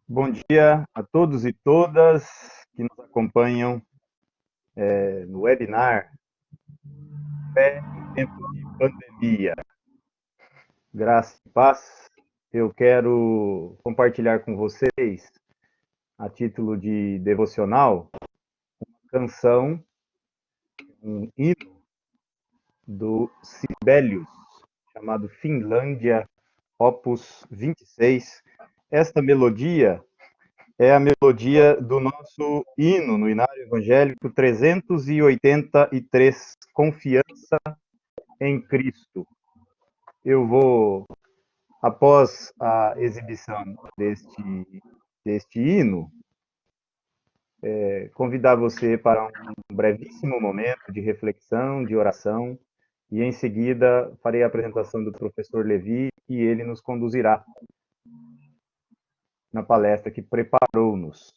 Bom dia a todos e todas que nos acompanham no webinar Fé em Tempos de Pandemia. Graça e paz. Eu quero compartilhar com vocês, a título de devocional, canção, um hino do Sibelius, chamado Finlândia, Opus 26. Esta melodia é a melodia do nosso hino no Inário Evangélico 383, Confiança em Cristo. Eu vou, após a exibição deste hino, convidar você para um brevíssimo momento de reflexão, de oração, e em seguida farei a apresentação do professor Levi e ele nos conduzirá na palestra que preparou-nos.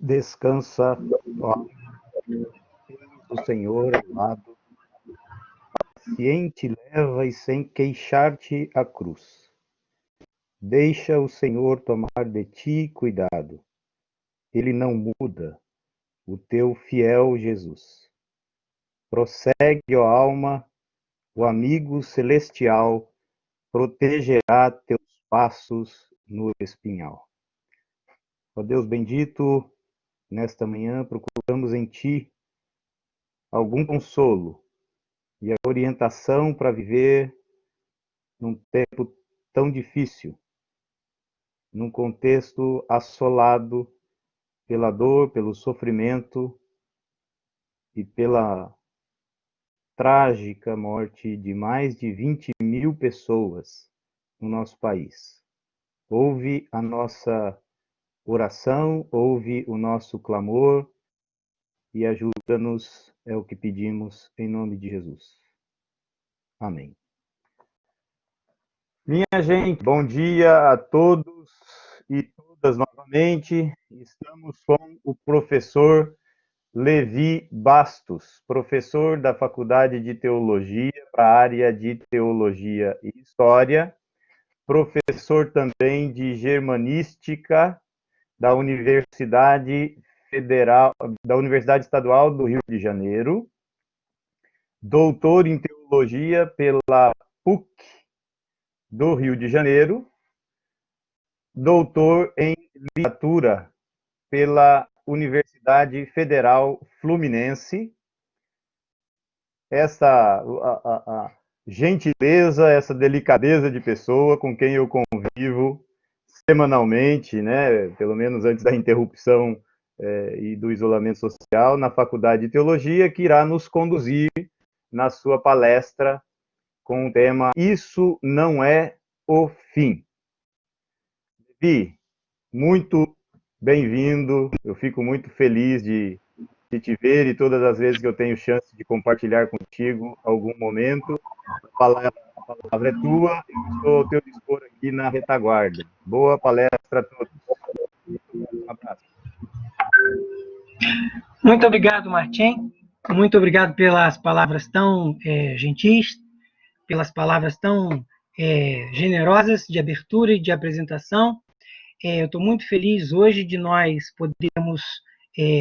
Descansa, ó, o Senhor ao lado, paciente leva e sem queixar-te a cruz. Deixa o Senhor tomar de ti cuidado. Ele não muda, o teu fiel Jesus. Prossegue, ó alma, o amigo celestial protegerá teus passos no espinhal. Ó Deus bendito, nesta manhã procuramos em ti algum consolo e a orientação para viver num tempo tão difícil, num contexto assolado pela dor, pelo sofrimento e pela trágica morte de mais de 20.000 pessoas no nosso país. Ouve a nossa oração, ouve o nosso clamor e ajuda-nos, é o que pedimos em nome de Jesus. Amém. Minha gente, bom dia a todos e todas novamente. Estamos com o professor Levi Bastos, professor da Faculdade de Teologia para a área de Teologia e História, professor também de Germanística da Universidade Federal, da Universidade Estadual do Rio de Janeiro, doutor em Teologia pela PUC do Rio de Janeiro, doutor em Literatura pela Universidade Federal Fluminense. Essa a gentileza, essa delicadeza de pessoa com quem eu convivo semanalmente, né, pelo menos antes da interrupção e do isolamento social, na Faculdade de Teologia, que irá nos conduzir na sua palestra com o tema Isso não é o fim. Levi, muito bem-vindo, eu fico muito feliz de te ver e todas as vezes que eu tenho chance de compartilhar contigo algum momento. A palavra é tua, eu estou ao teu dispor aqui na retaguarda. Boa palestra a todos. Um abraço. Muito obrigado, Martim. Muito obrigado pelas palavras tão gentis, pelas palavras tão generosas de abertura e de apresentação. Eu estou muito feliz hoje de nós podermos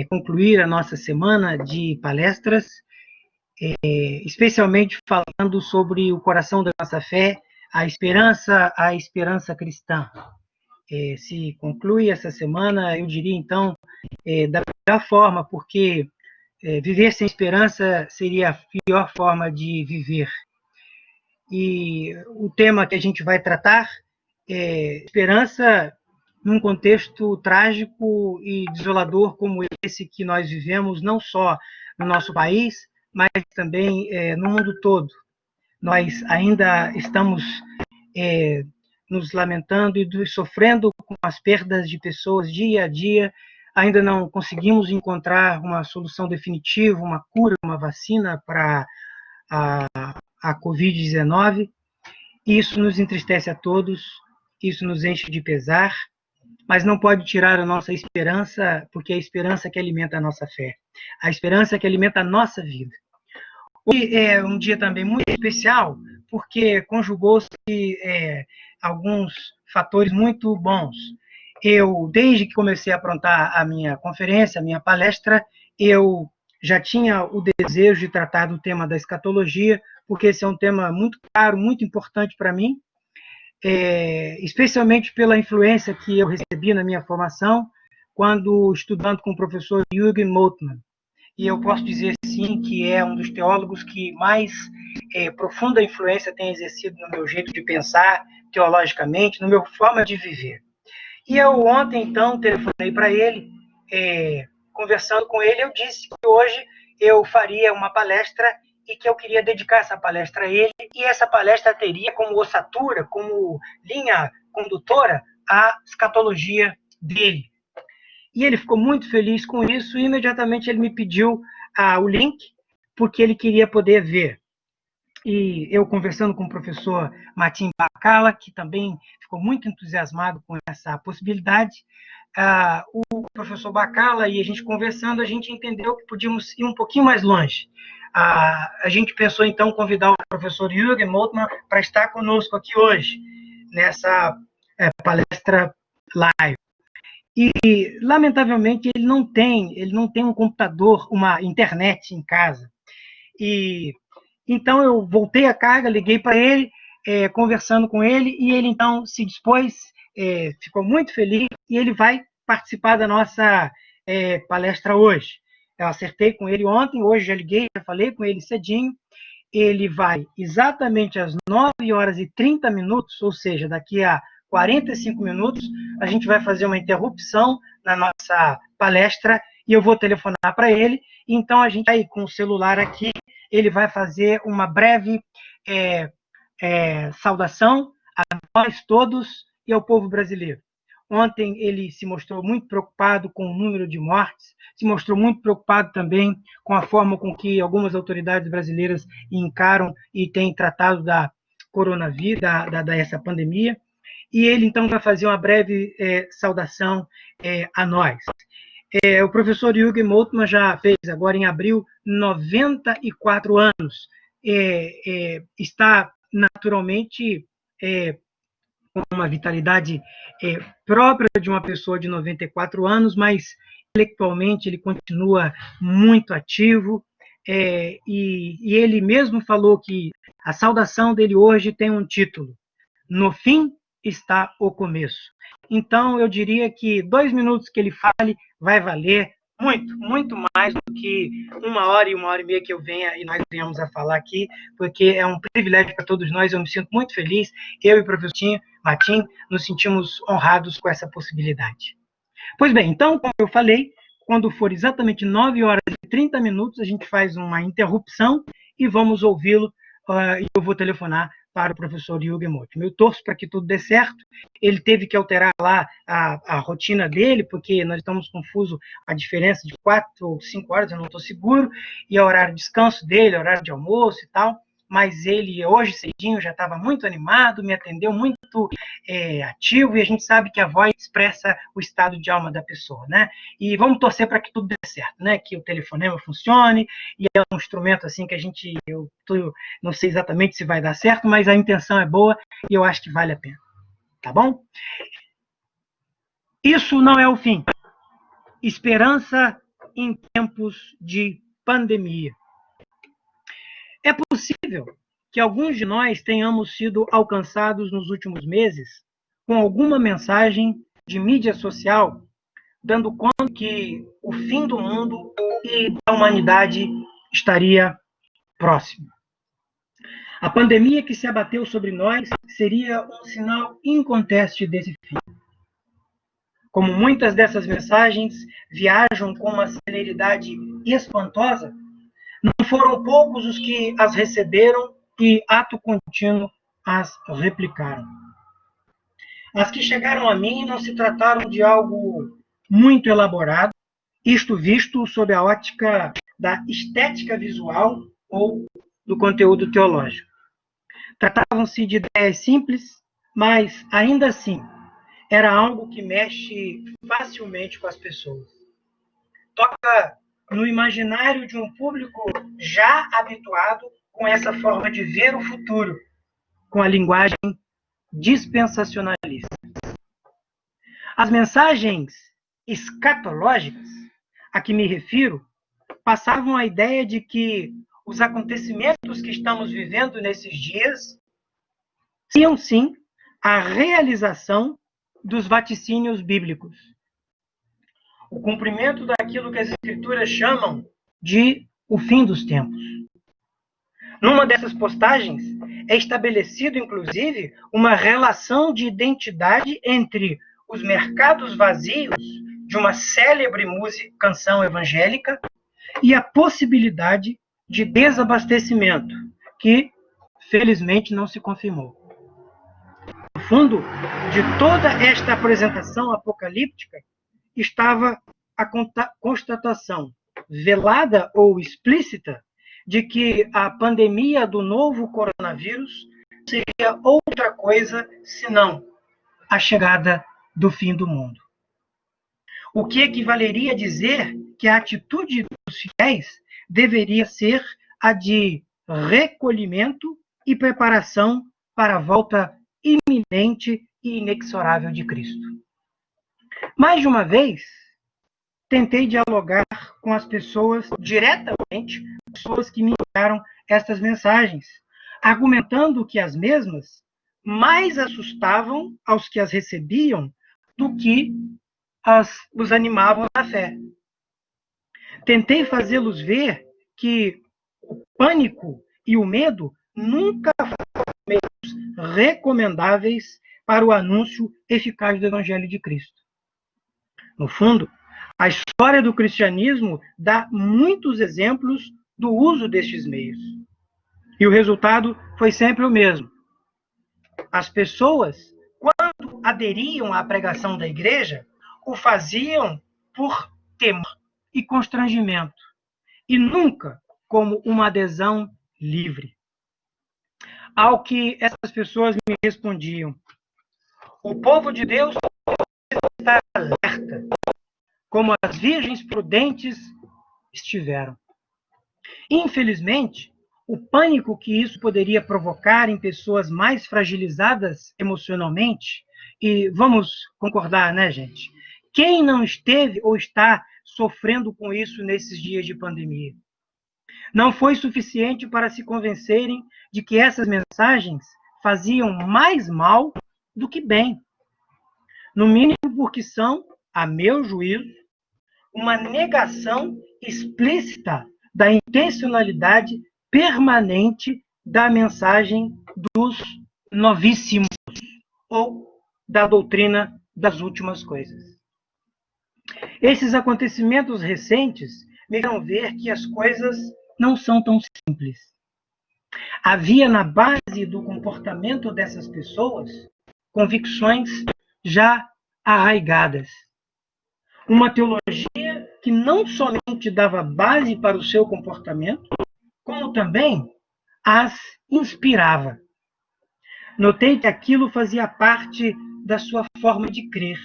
concluir a nossa semana de palestras, especialmente falando sobre o coração da nossa fé, a esperança cristã. Se conclui essa semana, eu diria então, da melhor forma, porque viver sem esperança seria a pior forma de viver. E o tema que a gente vai tratar é esperança num contexto trágico e desolador como esse que nós vivemos, não só no nosso país, mas também no mundo todo. Nós ainda estamos nos lamentando e sofrendo com as perdas de pessoas dia a dia. Ainda não conseguimos encontrar uma solução definitiva, uma cura, uma vacina para a Covid-19. Isso nos entristece a todos, isso nos enche de pesar, mas não pode tirar a nossa esperança, porque é a esperança que alimenta a nossa fé, a esperança que alimenta a nossa vida. Hoje é um dia também muito especial, porque conjugou-se alguns fatores muito bons. Eu, desde que comecei a aprontar a minha conferência, a minha palestra, eu já tinha o desejo de tratar do tema da escatologia, porque esse é um tema muito caro, muito importante para mim, especialmente pela influência que eu recebi na minha formação, quando estudando com o professor Jürgen Moltmann. E eu posso dizer, sim, que é um dos teólogos que mais profunda influência tem exercido no meu jeito de pensar, teologicamente, no meu forma de viver. E eu ontem, então, telefonei para ele, conversando com ele, eu disse que hoje eu faria uma palestra e que eu queria dedicar essa palestra a ele, e essa palestra teria como ossatura, como linha condutora, a escatologia dele. E ele ficou muito feliz com isso, e imediatamente ele me pediu o link, porque ele queria poder ver. E eu conversando com o professor Martim Bacala, que também ficou muito entusiasmado com essa possibilidade, o professor Bacala e a gente conversando, a gente entendeu que podíamos ir um pouquinho mais longe. A gente pensou, então, convidar o professor Jürgen Moltmann para estar conosco aqui hoje, nessa palestra live. E, lamentavelmente, ele não tem um computador, uma internet em casa. E então eu voltei a carga, liguei para ele, conversando com ele, e ele então se dispôs, ficou muito feliz, e ele vai participar da nossa palestra hoje. Eu acertei com ele ontem, hoje já liguei, já falei com ele cedinho. Ele vai exatamente às 9h30, ou seja, daqui a 45 minutos, a gente vai fazer uma interrupção na nossa palestra e eu vou telefonar para ele. Então, a gente vai com o celular aqui, ele vai fazer uma breve saudação a nós todos e ao povo brasileiro. Ontem ele se mostrou muito preocupado com o número de mortes, se mostrou muito preocupado também com a forma com que algumas autoridades brasileiras encaram e têm tratado da coronavírus, dessa pandemia. E ele, então, vai fazer uma breve saudação a nós. O professor Jürgen Moltmann já fez, agora em abril, 94 anos. Está, naturalmente, com uma vitalidade própria de uma pessoa de 94 anos, mas intelectualmente ele continua muito ativo, e ele mesmo falou que a saudação dele hoje tem um título: No fim está o começo. Então, eu diria que 2 minutos que ele fale vai valer muito, muito mais do que 1 hora e 1h30 que eu venha e nós venhamos a falar aqui, porque é um privilégio para todos nós, eu me sinto muito feliz, eu e o professor Martim nos sentimos honrados com essa possibilidade. Pois bem, então, como eu falei, quando for exatamente 9h30, a gente faz uma interrupção e vamos ouvi-lo, e eu vou telefonar para o professor Jürgen Moltmann. Eu torço para que tudo dê certo. Ele teve que alterar lá a rotina dele, porque nós estamos confusos, a diferença de 4 ou 5 horas, eu não estou seguro, e o horário de descanso dele, horário de almoço e tal. Mas ele, hoje cedinho, já estava muito animado, me atendeu muito ativo, e a gente sabe que a voz expressa o estado de alma da pessoa, né? E vamos torcer para que tudo dê certo, né? Que o telefonema funcione, e é um instrumento assim que eu não sei exatamente se vai dar certo, mas a intenção é boa e eu acho que vale a pena. Tá bom? Isso não é o fim. Esperança em tempos de pandemia. É possível que alguns de nós tenhamos sido alcançados nos últimos meses com alguma mensagem de mídia social dando conta que o fim do mundo e da humanidade estaria próximo. A pandemia que se abateu sobre nós seria um sinal inconteste desse fim. Como muitas dessas mensagens viajam com uma celeridade espantosa, não foram poucos os que as receberam e, ato contínuo, as replicaram. As que chegaram a mim não se trataram de algo muito elaborado, isto visto sob a ótica da estética visual ou do conteúdo teológico. Tratavam-se de ideias simples, mas, ainda assim, era algo que mexe facilmente com as pessoas. Toca no imaginário de um público já habituado com essa forma de ver o futuro, com a linguagem dispensacionalista. As mensagens escatológicas a que me refiro passavam a ideia de que os acontecimentos que estamos vivendo nesses dias seriam, sim, a realização dos vaticínios bíblicos. O cumprimento daquilo que as Escrituras chamam de o fim dos tempos. Numa dessas postagens, é estabelecido, inclusive, uma relação de identidade entre os mercados vazios de uma célebre canção evangélica e a possibilidade de desabastecimento, que, felizmente, não se confirmou. No fundo de toda esta apresentação apocalíptica estava a constatação, velada ou explícita, de que a pandemia do novo coronavírus seria outra coisa senão a chegada do fim do mundo. o que equivaleria a dizer que a atitude dos fiéis deveria ser a de recolhimento e preparação para a volta iminente e inexorável de Cristo. Mais de uma vez, tentei dialogar com as pessoas diretamente, pessoas que me enviaram estas mensagens, argumentando que as mesmas mais assustavam aos que as recebiam do que os animavam na fé. Tentei fazê-los ver que o pânico e o medo nunca foram meios recomendáveis para o anúncio eficaz do Evangelho de Cristo. No fundo, a história do cristianismo dá muitos exemplos do uso destes meios. E o resultado foi sempre o mesmo. As pessoas, quando aderiam à pregação da igreja, o faziam por temor e constrangimento, e nunca como uma adesão livre. Ao que essas pessoas me respondiam: o povo de Deus está alerta, como as virgens prudentes estiveram. Infelizmente, o pânico que isso poderia provocar em pessoas mais fragilizadas emocionalmente, e vamos concordar, né, gente? Quem não esteve ou está sofrendo com isso nesses dias de pandemia? Não foi suficiente para se convencerem de que essas mensagens faziam mais mal do que bem. No mínimo porque são, a meu juízo, uma negação explícita da intencionalidade permanente da mensagem dos novíssimos, ou da doutrina das últimas coisas. Esses acontecimentos recentes me fizeram ver que as coisas não são tão simples. Havia na base do comportamento dessas pessoas convicções já arraigadas. Uma teologia que não somente dava base para o seu comportamento, como também as inspirava. Notei que aquilo fazia parte da sua forma de crer.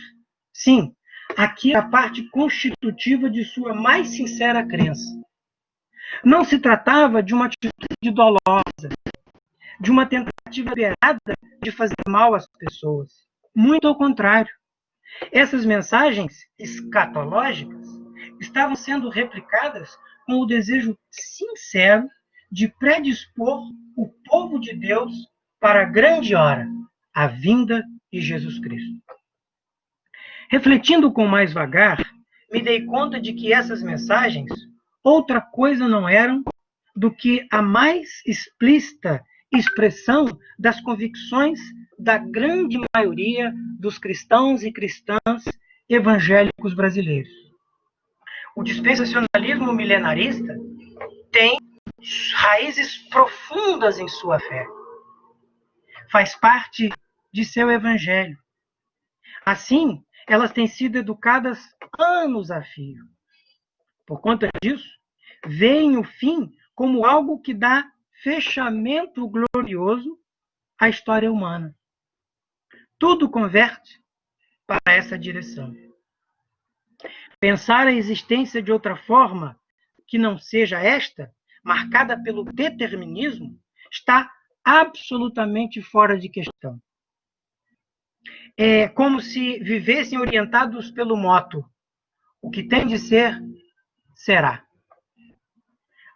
Sim, aquilo era a parte constitutiva de sua mais sincera crença. Não se tratava de uma atitude dolosa, de uma tentativa deliberada de fazer mal às pessoas. Muito ao contrário. Essas mensagens escatológicas estavam sendo replicadas com o desejo sincero de predispor o povo de Deus para a grande hora, a vinda de Jesus Cristo. Refletindo com mais vagar, me dei conta de que essas mensagens outra coisa não eram do que a mais explícita expressão das convicções da grande maioria dos cristãos e cristãs evangélicos brasileiros. O dispensacionalismo milenarista tem raízes profundas em sua fé. Faz parte de seu evangelho. Assim, elas têm sido educadas anos a fio. Por conta disso, veem o fim como algo que dá fechamento glorioso à história humana. Tudo converte para essa direção. Pensar a existência de outra forma que não seja esta, marcada pelo determinismo, está absolutamente fora de questão. É como se vivessem orientados pelo moto: o que tem de ser, será.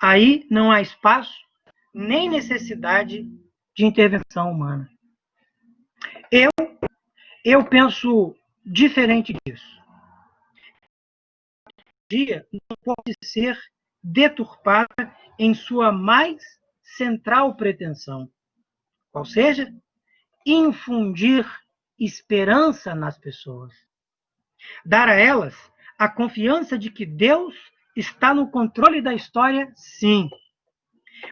Aí não há espaço nem necessidade de intervenção humana. Eu penso diferente disso. A dia não pode ser deturpada em sua mais central pretensão, qual seja, infundir esperança nas pessoas. Dar a elas a confiança de que Deus está no controle da história, sim,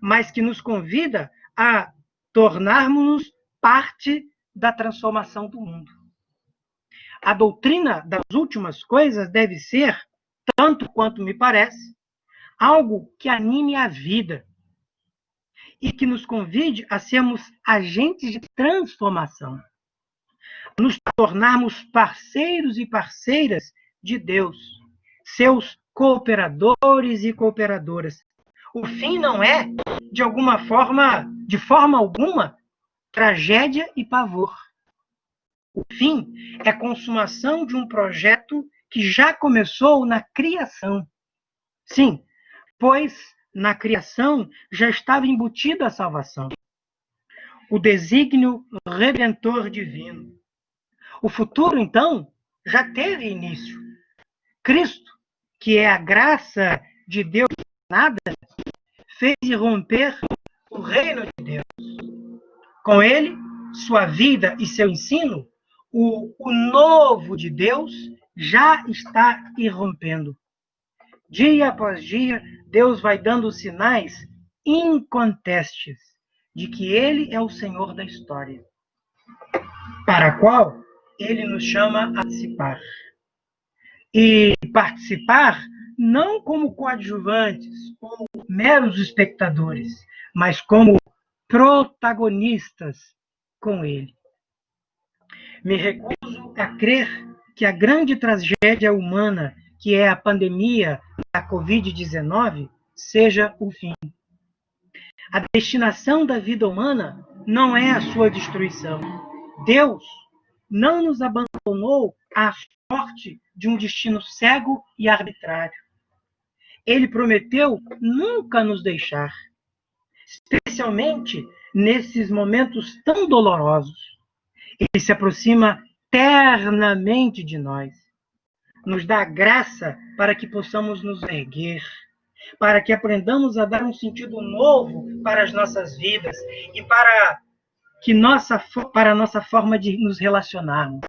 mas que nos convida a tornarmos-nos parte da transformação do mundo. A doutrina das últimas coisas deve ser, tanto quanto me parece, algo que anime a vida e que nos convide a sermos agentes de transformação, nos tornarmos parceiros e parceiras de Deus, seus cooperadores e cooperadoras. O fim não é, de forma alguma, tragédia e pavor. O fim é a consumação de um projeto que já começou na criação. Sim, pois na criação já estava embutida a salvação, o desígnio redentor divino. O futuro, então, já teve início. Cristo, que é a graça de Deus nada, fez irromper o reino de Deus. Com ele, sua vida e seu ensino, o novo de Deus já está irrompendo. Dia após dia, Deus vai dando sinais incontestes de que Ele é o Senhor da história, para a qual Ele nos chama a participar. E participar não como coadjuvantes ou meros espectadores, mas como protagonistas com Ele. Me recuso a crer que a grande tragédia humana, que é a pandemia da Covid-19, seja o fim. A destinação da vida humana não é a sua destruição. Deus não nos abandonou à sorte de um destino cego e arbitrário. Ele prometeu nunca nos deixar, especialmente nesses momentos tão dolorosos. Ele se aproxima ternamente de nós, nos dá graça para que possamos nos erguer, para que aprendamos a dar um sentido novo para as nossas vidas e para a nossa forma de nos relacionarmos,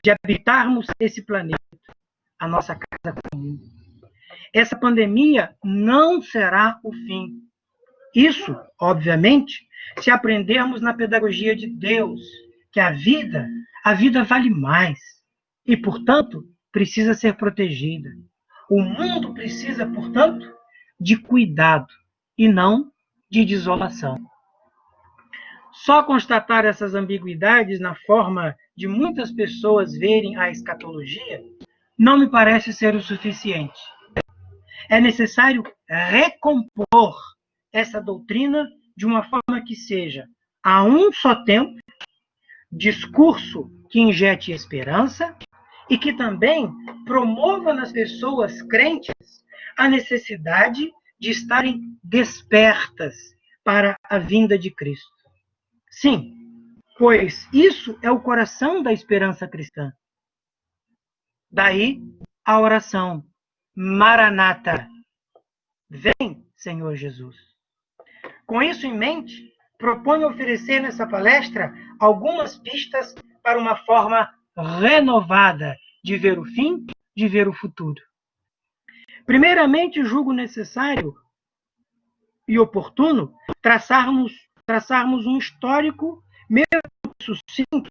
de habitarmos esse planeta, a nossa casa comum. Essa pandemia não será o fim. Isso, obviamente, se aprendermos na pedagogia de Deus, que a vida vale mais e, portanto, precisa ser protegida. O mundo precisa, portanto, de cuidado e não de desolação. Só constatar essas ambiguidades na forma de muitas pessoas verem a escatologia não me parece ser o suficiente. É necessário recompor essa doutrina de uma forma que seja, a um só tempo, discurso que injete esperança e que também promova nas pessoas crentes a necessidade de estarem despertas para a vinda de Cristo. Sim, pois isso é o coração da esperança cristã. Daí a oração, Maranata, vem, Senhor Jesus. Com isso em mente, proponho oferecer nessa palestra algumas pistas para uma forma renovada de ver o fim, de ver o futuro. Primeiramente, julgo necessário e oportuno traçarmos um histórico, mesmo sucinto,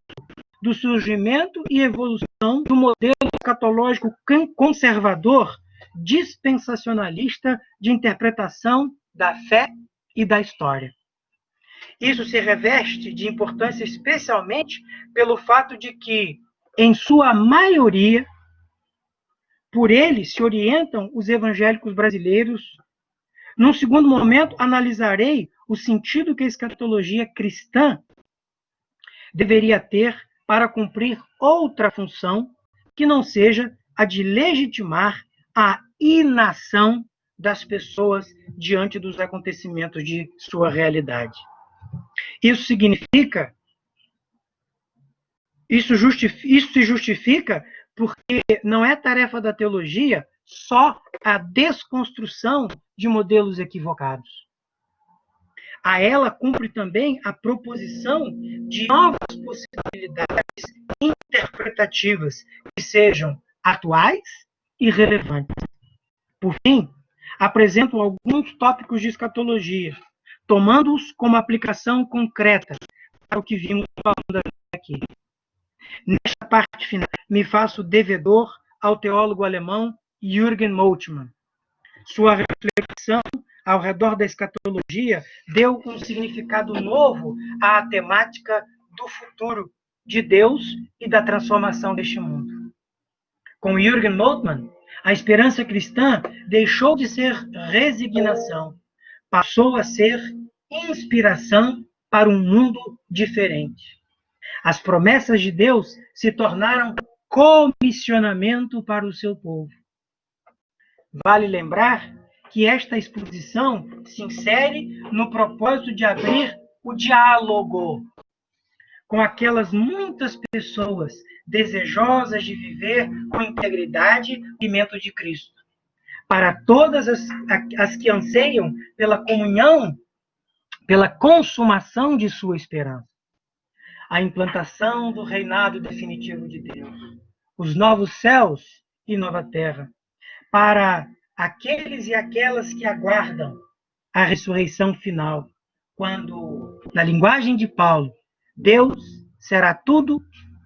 do surgimento e evolução do modelo escatológico conservador, dispensacionalista de interpretação da fé e da história. Isso se reveste de importância especialmente pelo fato de que, em sua maioria, por ele se orientam os evangélicos brasileiros. Num segundo momento, analisarei o sentido que a escatologia cristã deveria ter para cumprir outra função que não seja a de legitimar a inação das pessoas diante dos acontecimentos de sua realidade. Isso se justifica porque não é tarefa da teologia só a desconstrução de modelos equivocados. A ela cumpre também a proposição de novas possibilidades interpretativas que sejam atuais e relevantes. Por fim, apresento alguns tópicos de escatologia, tomando-os como aplicação concreta para o que vimos falando aqui. Nesta parte final, me faço devedor ao teólogo alemão Jürgen Moltmann. Sua reflexão ao redor da escatologia deu um significado novo à temática do futuro de Deus e da transformação deste mundo. Com Jürgen Moltmann, a esperança cristã deixou de ser resignação, passou a ser inspiração para um mundo diferente. As promessas de Deus se tornaram comissionamento para o seu povo. Vale lembrar que esta exposição se insere no propósito de abrir o diálogo com aquelas muitas pessoas desejosas de viver com integridade o seguimento de Cristo. Para todas as que anseiam pela comunhão, pela consumação de sua esperança. A implantação do reinado definitivo de Deus. Os novos céus e nova terra. Para aqueles e aquelas que aguardam a ressurreição final, quando, na linguagem de Paulo, Deus será tudo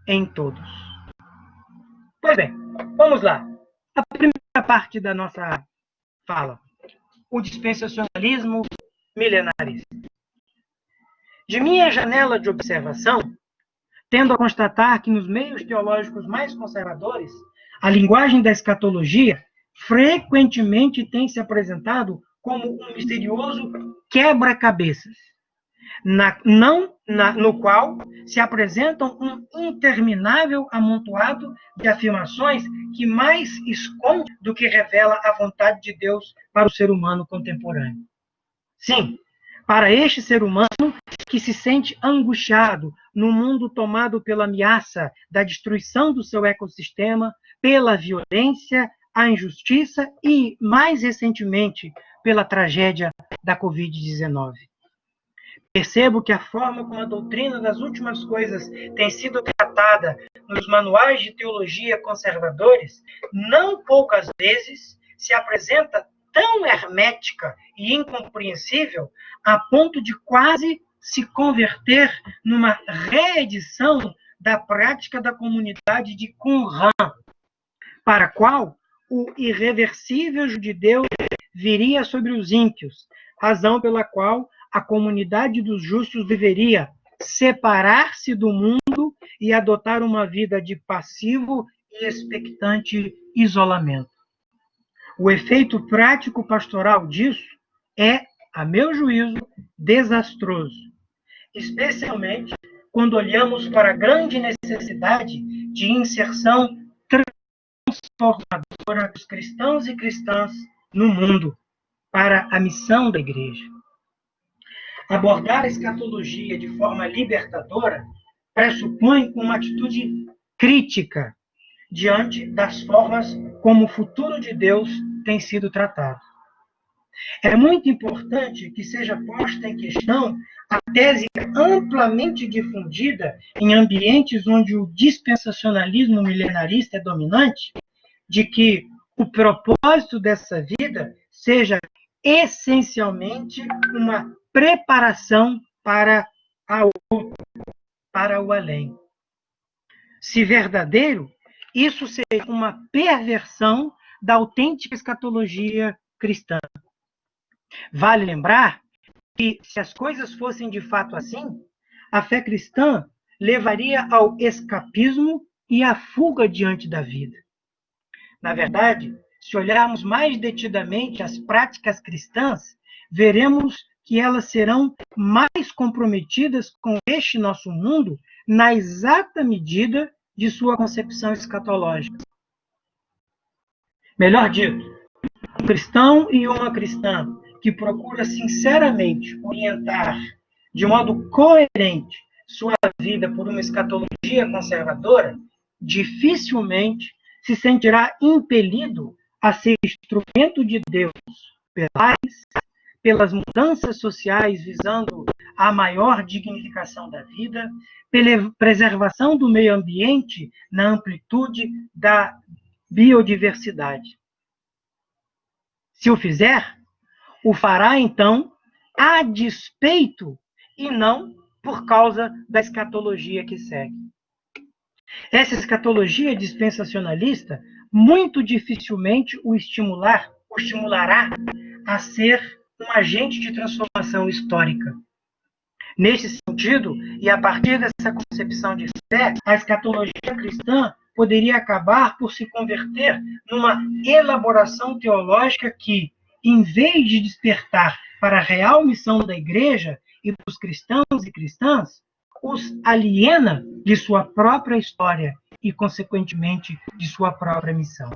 em todos. Pois bem, vamos lá. A primeira parte da nossa fala, o dispensacionalismo milenarista. De minha janela de observação, tendo a constatar que nos meios teológicos mais conservadores, a linguagem da escatologia frequentemente tem se apresentado como um misterioso quebra-cabeças, no qual se apresentam um interminável amontoado de afirmações que mais esconde do que revela a vontade de Deus para o ser humano contemporâneo. Sim, para este ser humano que se sente angustiado no mundo tomado pela ameaça da destruição do seu ecossistema, pela violência, a injustiça e, mais recentemente, pela tragédia da Covid-19. Percebo que a forma como a doutrina das últimas coisas tem sido tratada nos manuais de teologia conservadores, não poucas vezes se apresenta tão hermética e incompreensível a ponto de quase se converter numa reedição da prática da comunidade de Qumran, para a qual o irreversível juízo de Deus viria sobre os ímpios, razão pela qual a comunidade dos justos deveria separar-se do mundo e adotar uma vida de passivo e expectante isolamento. O efeito prático pastoral disso é, a meu juízo, desastroso, especialmente quando olhamos para a grande necessidade de inserção transformadora dos cristãos e cristãs no mundo, para a missão da igreja. Abordar a escatologia de forma libertadora pressupõe uma atitude crítica diante das formas como o futuro de Deus tem sido tratado. É muito importante que seja posta em questão a tese amplamente difundida em ambientes onde o dispensacionalismo milenarista é dominante, de que o propósito dessa vida seja essencialmente uma preparação para a outra, para o além. Se verdadeiro, isso seria uma perversão da autêntica escatologia cristã. Vale lembrar que, se as coisas fossem de fato assim, a fé cristã levaria ao escapismo e à fuga diante da vida. Na verdade, se olharmos mais detidamente as práticas cristãs, veremos que elas serão mais comprometidas com este nosso mundo na exata medida de sua concepção escatológica. Melhor dito, um cristão e uma cristã que procura sinceramente orientar de modo coerente sua vida por uma escatologia conservadora, dificilmente se sentirá impelido a ser instrumento de Deus pelas mudanças sociais visando a maior dignificação da vida, pela preservação do meio ambiente na amplitude da biodiversidade. Se o fizer, o fará, então, a despeito e não por causa da escatologia que segue. Essa escatologia dispensacionalista muito dificilmente o estimulará a ser um agente de transformação histórica. Neste sentido, e a partir dessa concepção de fé, a escatologia cristã poderia acabar por se converter numa elaboração teológica que, em vez de despertar para a real missão da Igreja e dos cristãos e cristãs, os aliena de sua própria história e, consequentemente, de sua própria missão.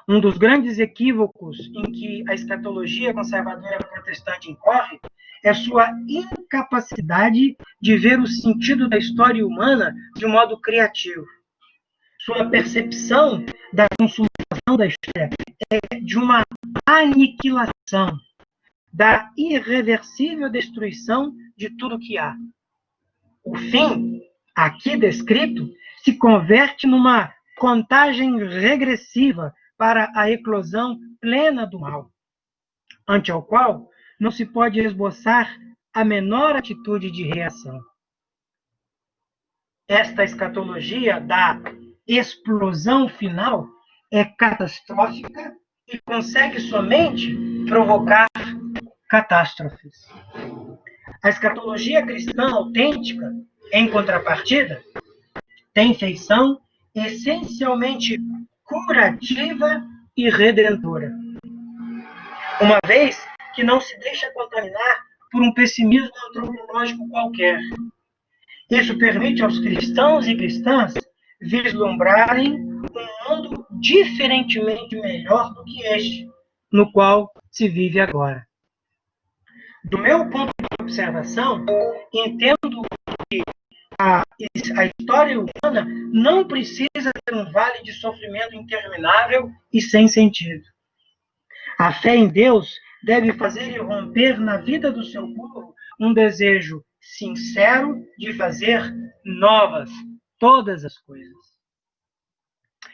Um dos grandes equívocos em que a escatologia conservadora protestante incorre é sua incapacidade de ver o sentido da história humana de um modo criativo. Sua percepção da consumação da história é de uma aniquilação, da irreversível destruição de tudo que há. O fim, aqui descrito, se converte numa contagem regressiva para a eclosão plena do mal, ante ao qual não se pode esboçar a menor atitude de reação. Esta escatologia da explosão final é catastrófica e consegue somente provocar catástrofes. A escatologia cristã autêntica, em contrapartida, tem feição essencialmente curativa e redentora, uma vez que não se deixa contaminar por um pessimismo antropológico qualquer. Isso permite aos cristãos e cristãs vislumbrarem um mundo diferentemente melhor do que este, no qual se vive agora. Do meu ponto de observação, entendo que a história humana não precisa ser um vale de sofrimento interminável e sem sentido. A fé em Deus deve fazer irromper na vida do seu povo um desejo sincero de fazer novas todas as coisas.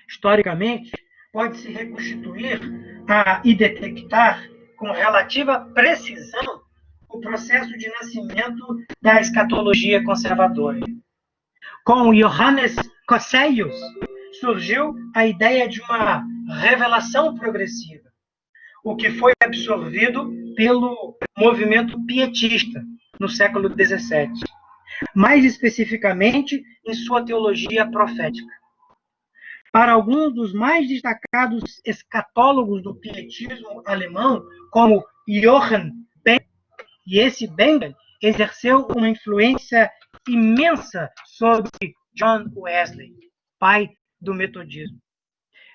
Historicamente, pode-se reconstituir e detectar com relativa precisão o processo de nascimento da escatologia conservadora. Com Johannes Cosseius, surgiu a ideia de uma revelação progressiva, o que foi absorvido pelo movimento pietista no século XVII, mais especificamente em sua teologia profética. Para alguns dos mais destacados escatólogos do pietismo alemão, como Johann Bengel, e esse Bengel exerceu uma influência imensa sobre John Wesley, pai do metodismo.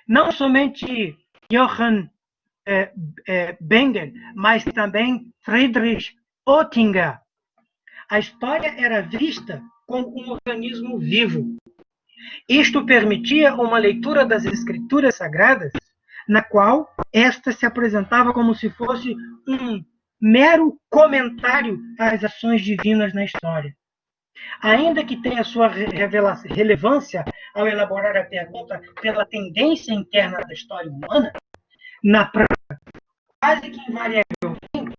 Não somente Johann Bengel, mas também Friedrich Oettinger. A história era vista como um organismo vivo. Isto permitia uma leitura das Escrituras Sagradas, na qual esta se apresentava como se fosse um mero comentário às ações divinas na história. Ainda que tenha sua relevância ao elaborar a pergunta pela tendência interna da história humana, na prática, quase que invariavelmente,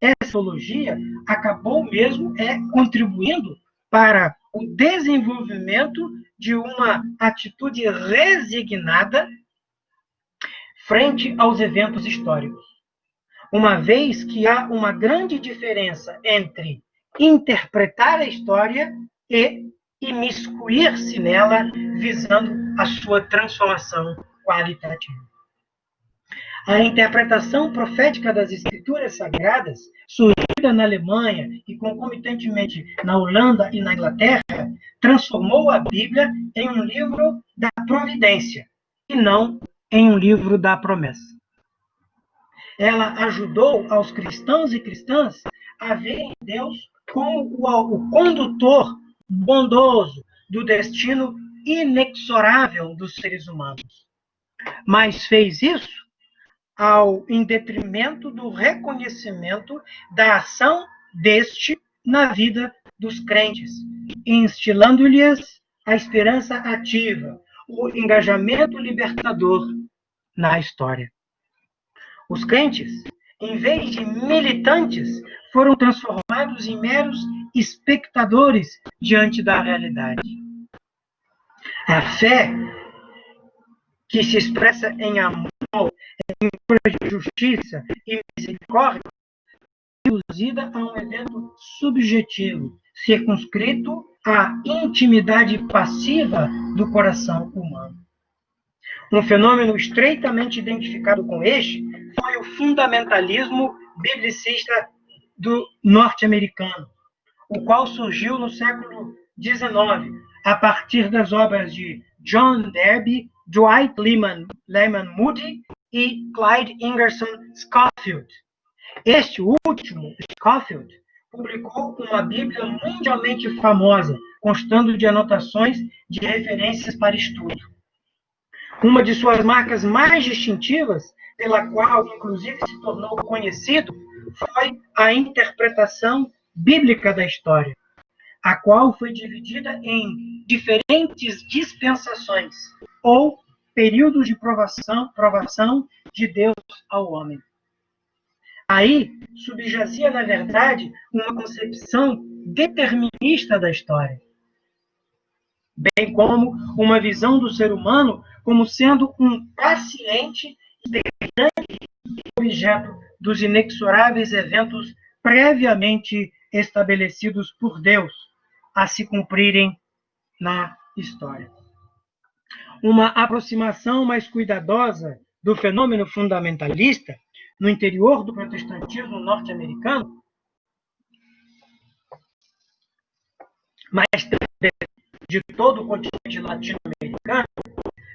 essa teologia acabou mesmo contribuindo para o desenvolvimento de uma atitude resignada frente aos eventos históricos, uma vez que há uma grande diferença entre interpretar a história e imiscuir-se nela visando a sua transformação qualitativa. A interpretação profética das Escrituras Sagradas, surgida na Alemanha e concomitantemente na Holanda e na Inglaterra, transformou a Bíblia em um livro da providência e não em um livro da promessa. Ela ajudou aos cristãos e cristãs a verem Deus como o condutor bondoso do destino inexorável dos seres humanos. Mas fez isso em detrimento do reconhecimento da ação deste na vida dos crentes, instilando-lhes a esperança ativa, o engajamento libertador na história. Os crentes, em vez de militantes, foram transformados em meros espectadores diante da realidade. A fé, que se expressa em amor, em de justiça e misericórdia, reduzida a um evento subjetivo, circunscrito à intimidade passiva do coração humano. Um fenômeno estreitamente identificado com este foi o fundamentalismo biblicista do norte-americano, o qual surgiu no século XIX, a partir das obras de John Darby, Dwight Lyman Moody e Clyde Ingerson Schofield. Este último, Schofield, publicou uma Bíblia mundialmente famosa, constando de anotações de referências para estudo. Uma de suas marcas mais distintivas, pela qual inclusive se tornou conhecido, foi a interpretação bíblica da história, a qual foi dividida em diferentes dispensações, ou períodos de provação de Deus ao homem. Aí subjazia, na verdade, uma concepção determinista da história, bem como uma visão do ser humano como sendo um paciente e dependente objeto dos inexoráveis eventos previamente estabelecidos por Deus a se cumprirem na história. Uma aproximação mais cuidadosa do fenômeno fundamentalista no interior do protestantismo norte-americano, mas de todo o continente latino-americano,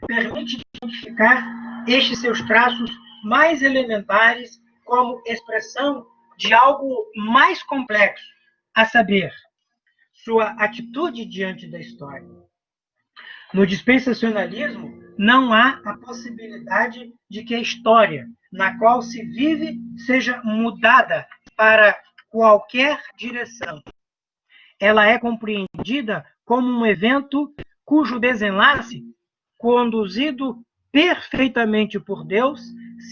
permite identificar estes seus traços mais elementares como expressão de algo mais complexo, a saber, sua atitude diante da história. No dispensacionalismo, não há a possibilidade de que a história na qual se vive seja mudada para qualquer direção. Ela é compreendida como um evento cujo desenlace, conduzido perfeitamente por Deus,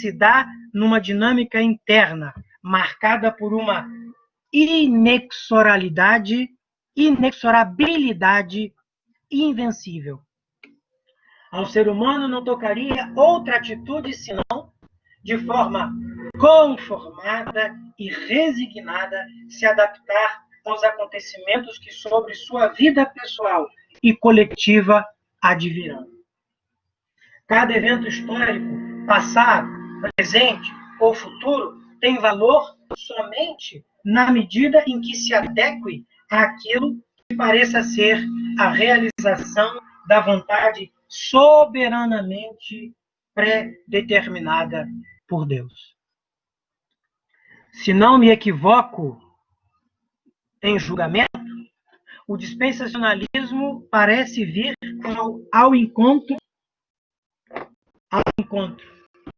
se dá numa dinâmica interna, marcada por uma inexorabilidade invencível. Ao ser humano não tocaria outra atitude senão, de forma conformada e resignada, se adaptar aos acontecimentos que sobre sua vida pessoal e coletiva advirão. Cada evento histórico, passado, presente ou futuro, tem valor somente na medida em que se adeque àquilo que pareça ser a realização da vontade soberanamente pré-determinada por Deus. Se não me equivoco em julgamento, o dispensacionalismo parece vir ao encontro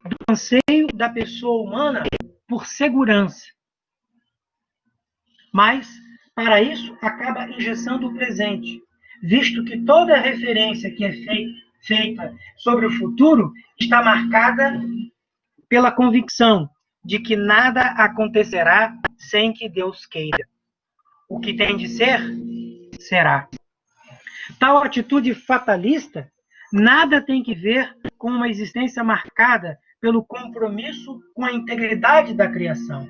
do anseio da pessoa humana por segurança. Mas, para isso, acaba engessando o presente, visto que toda referência que é feita sobre o futuro está marcada pela convicção de que nada acontecerá sem que Deus queira. O que tem de ser, será. Tal atitude fatalista nada tem que ver com uma existência marcada pelo compromisso com a integridade da criação.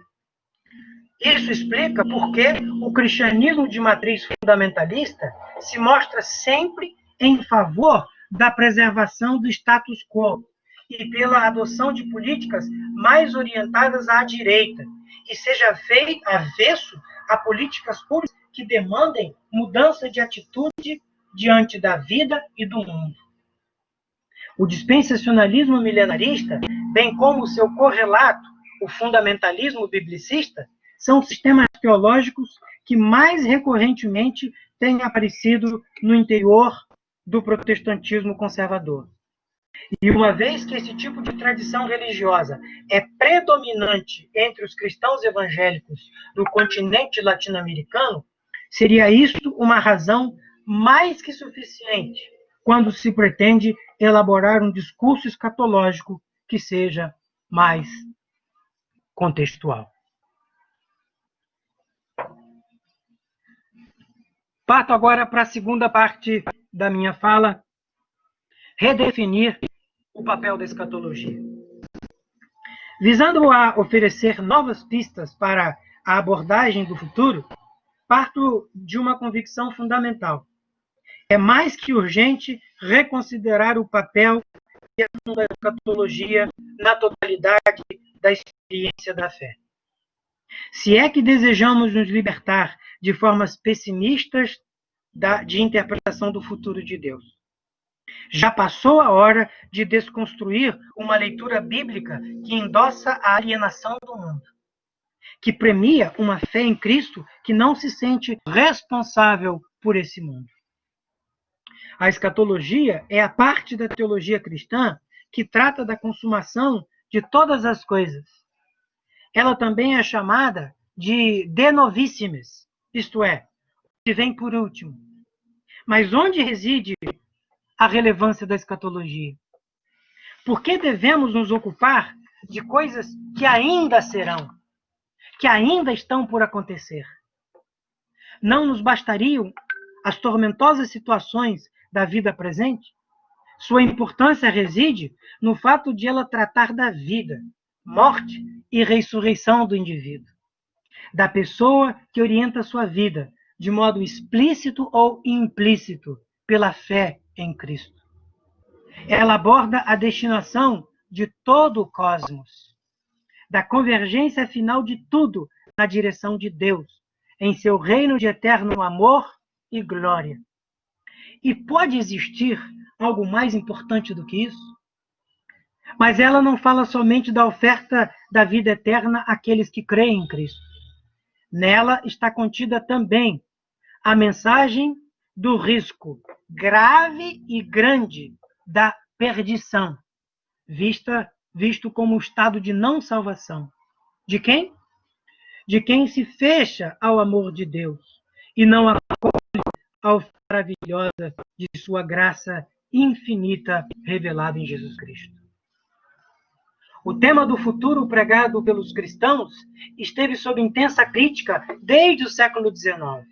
Isso explica por que o cristianismo de matriz fundamentalista se mostra sempre em favor da preservação do status quo e pela adoção de políticas mais orientadas à direita, e seja feito avesso a políticas públicas que demandem mudança de atitude diante da vida e do mundo. O dispensacionalismo milenarista, bem como o seu correlato, o fundamentalismo biblicista, são sistemas teológicos que mais recorrentemente têm aparecido no interior do protestantismo conservador. E uma vez que esse tipo de tradição religiosa é predominante entre os cristãos evangélicos do continente latino-americano, seria isto uma razão mais que suficiente quando se pretende elaborar um discurso escatológico que seja mais contextual. Parto agora para a segunda parte da minha fala, redefinir o papel da escatologia. Visando a oferecer novas pistas para a abordagem do futuro, parto de uma convicção fundamental. É mais que urgente reconsiderar o papel e a ação da escatologia na totalidade da experiência da fé. Se é que desejamos nos libertar de formas pessimistas de interpretação do futuro de Deus. Já passou a hora de desconstruir uma leitura bíblica que endossa a alienação do mundo, que premia uma fé em Cristo que não se sente responsável por esse mundo. A escatologia é a parte da teologia cristã que trata da consumação de todas as coisas. Ela também é chamada de de novissimis, isto é, que vem por último. Mas onde reside a relevância da escatologia? Por que devemos nos ocupar de coisas que ainda serão, que ainda estão por acontecer? Não nos bastariam as tormentosas situações da vida presente? Sua importância reside no fato de ela tratar da vida, morte e ressurreição do indivíduo, da pessoa que orienta sua vida, de modo explícito ou implícito, pela fé em Cristo. Ela aborda a destinação de todo o cosmos, da convergência final de tudo na direção de Deus, em seu reino de eterno amor e glória. E pode existir algo mais importante do que isso? Mas ela não fala somente da oferta da vida eterna àqueles que creem em Cristo. Nela está contida também a mensagem do risco grave e grande da perdição, visto como um estado de não salvação. De quem? De quem se fecha ao amor de Deus e não acolhe a oferta maravilhosa de sua graça infinita revelada em Jesus Cristo. O tema do futuro pregado pelos cristãos esteve sob intensa crítica desde o século XIX.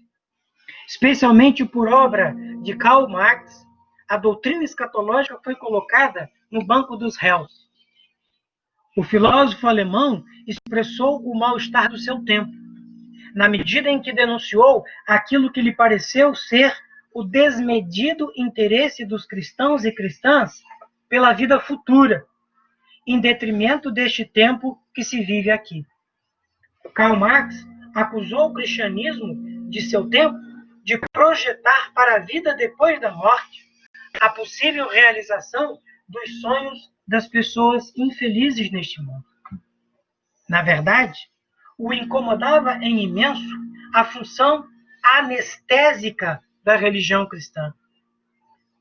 Especialmente por obra de Karl Marx, a doutrina escatológica foi colocada no banco dos réus. O filósofo alemão expressou o mal-estar do seu tempo, na medida em que denunciou aquilo que lhe pareceu ser o desmedido interesse dos cristãos e cristãs pela vida futura, em detrimento deste tempo que se vive aqui. Karl Marx acusou o cristianismo de seu tempo de projetar para a vida depois da morte a possível realização dos sonhos das pessoas infelizes neste mundo. Na verdade, o incomodava em imenso a função anestésica da religião cristã.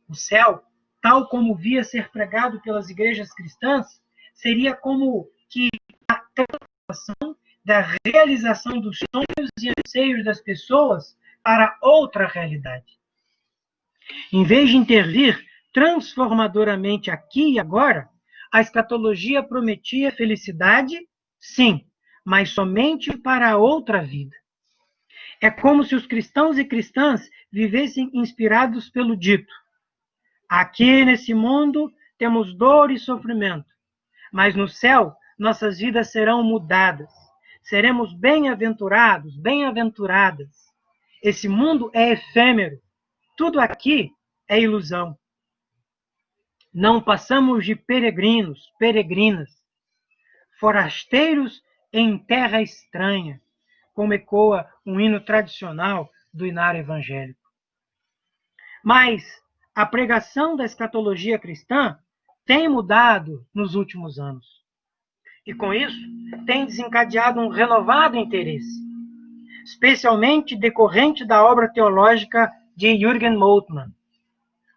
O céu, tal como via ser pregado pelas igrejas cristãs, seria como que a transformação da realização dos sonhos e anseios das pessoas para outra realidade. Em vez de intervir transformadoramente aqui e agora, a escatologia prometia felicidade, sim, mas somente para a outra vida. É como se os cristãos e cristãs vivessem inspirados pelo dito: aqui nesse mundo temos dor e sofrimento, mas no céu nossas vidas serão mudadas. Seremos bem-aventurados, bem-aventuradas. Esse mundo é efêmero. Tudo aqui é ilusão. Não passamos de peregrinos, peregrinas, forasteiros em terra estranha, como ecoa um hino tradicional do inário evangélico. Mas a pregação da escatologia cristã tem mudado nos últimos anos. E com isso, tem desencadeado um renovado interesse, especialmente decorrente da obra teológica de Jürgen Moltmann.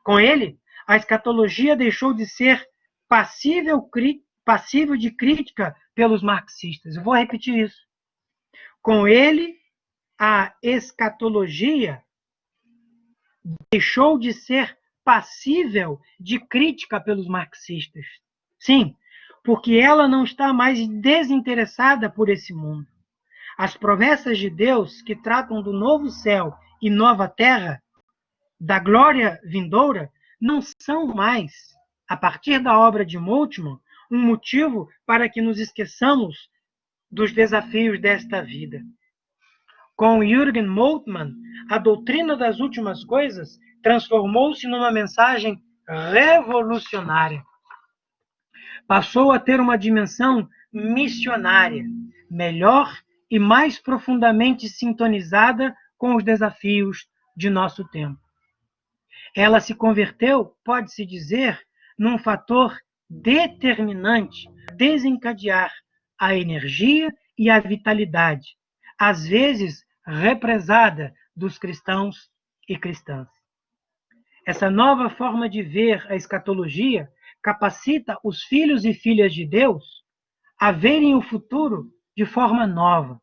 Com ele, a escatologia deixou de ser passível de crítica pelos marxistas. Eu vou repetir isso. Com ele, a escatologia deixou de ser passível de crítica pelos marxistas. Sim, porque ela não está mais desinteressada por esse mundo. As promessas de Deus que tratam do novo céu e nova terra, da glória vindoura, não são mais, a partir da obra de Moltmann, um motivo para que nos esqueçamos dos desafios desta vida. Com Jürgen Moltmann, a doutrina das últimas coisas transformou-se numa mensagem revolucionária. Passou a ter uma dimensão missionária, melhor e mais profundamente sintonizada com os desafios de nosso tempo. Ela se converteu, pode-se dizer, num fator determinante a desencadear a energia e a vitalidade, às vezes represada, dos cristãos e cristãs. Essa nova forma de ver a escatologia capacita os filhos e filhas de Deus a verem o futuro de forma nova.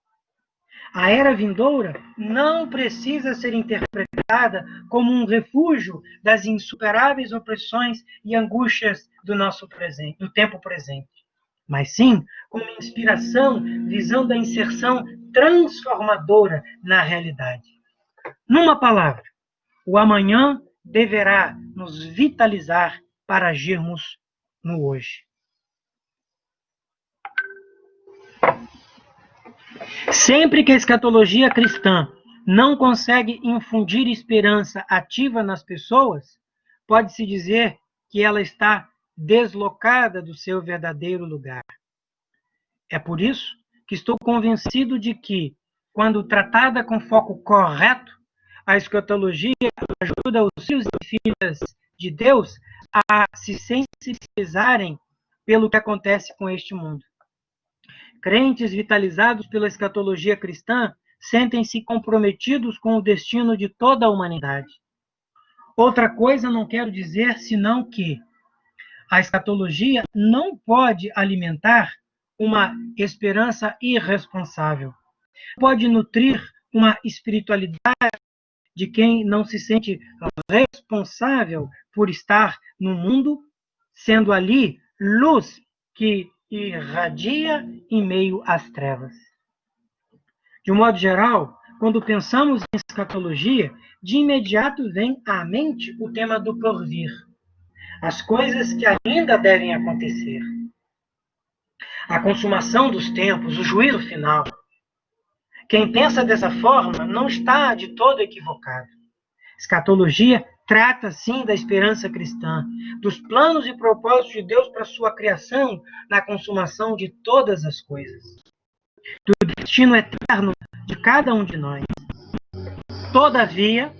A era vindoura não precisa ser interpretada como um refúgio das insuperáveis opressões e angústias do nosso presente, do tempo presente, mas sim como inspiração, visão da inserção transformadora na realidade. Numa palavra, o amanhã deverá nos vitalizar para agirmos no hoje. Sempre que a escatologia cristã não consegue infundir esperança ativa nas pessoas, pode-se dizer que ela está deslocada do seu verdadeiro lugar. É por isso que estou convencido de que, quando tratada com foco correto, a escatologia ajuda os filhos e filhas de Deus a se sensibilizarem pelo que acontece com este mundo. Crentes vitalizados pela escatologia cristã sentem-se comprometidos com o destino de toda a humanidade. Outra coisa não quero dizer senão que a escatologia não pode alimentar uma esperança irresponsável. Pode nutrir uma espiritualidade de quem não se sente responsável por estar no mundo, sendo ali luz que irradia em meio às trevas. De um modo geral, quando pensamos em escatologia, de imediato vem à mente o tema do porvir, as coisas que ainda devem acontecer, a consumação dos tempos, o juízo final. Quem pensa dessa forma não está de todo equivocado. Escatologia trata, sim, da esperança cristã, dos planos e propósitos de Deus para a sua criação na consumação de todas as coisas, do destino eterno de cada um de nós. Todavia,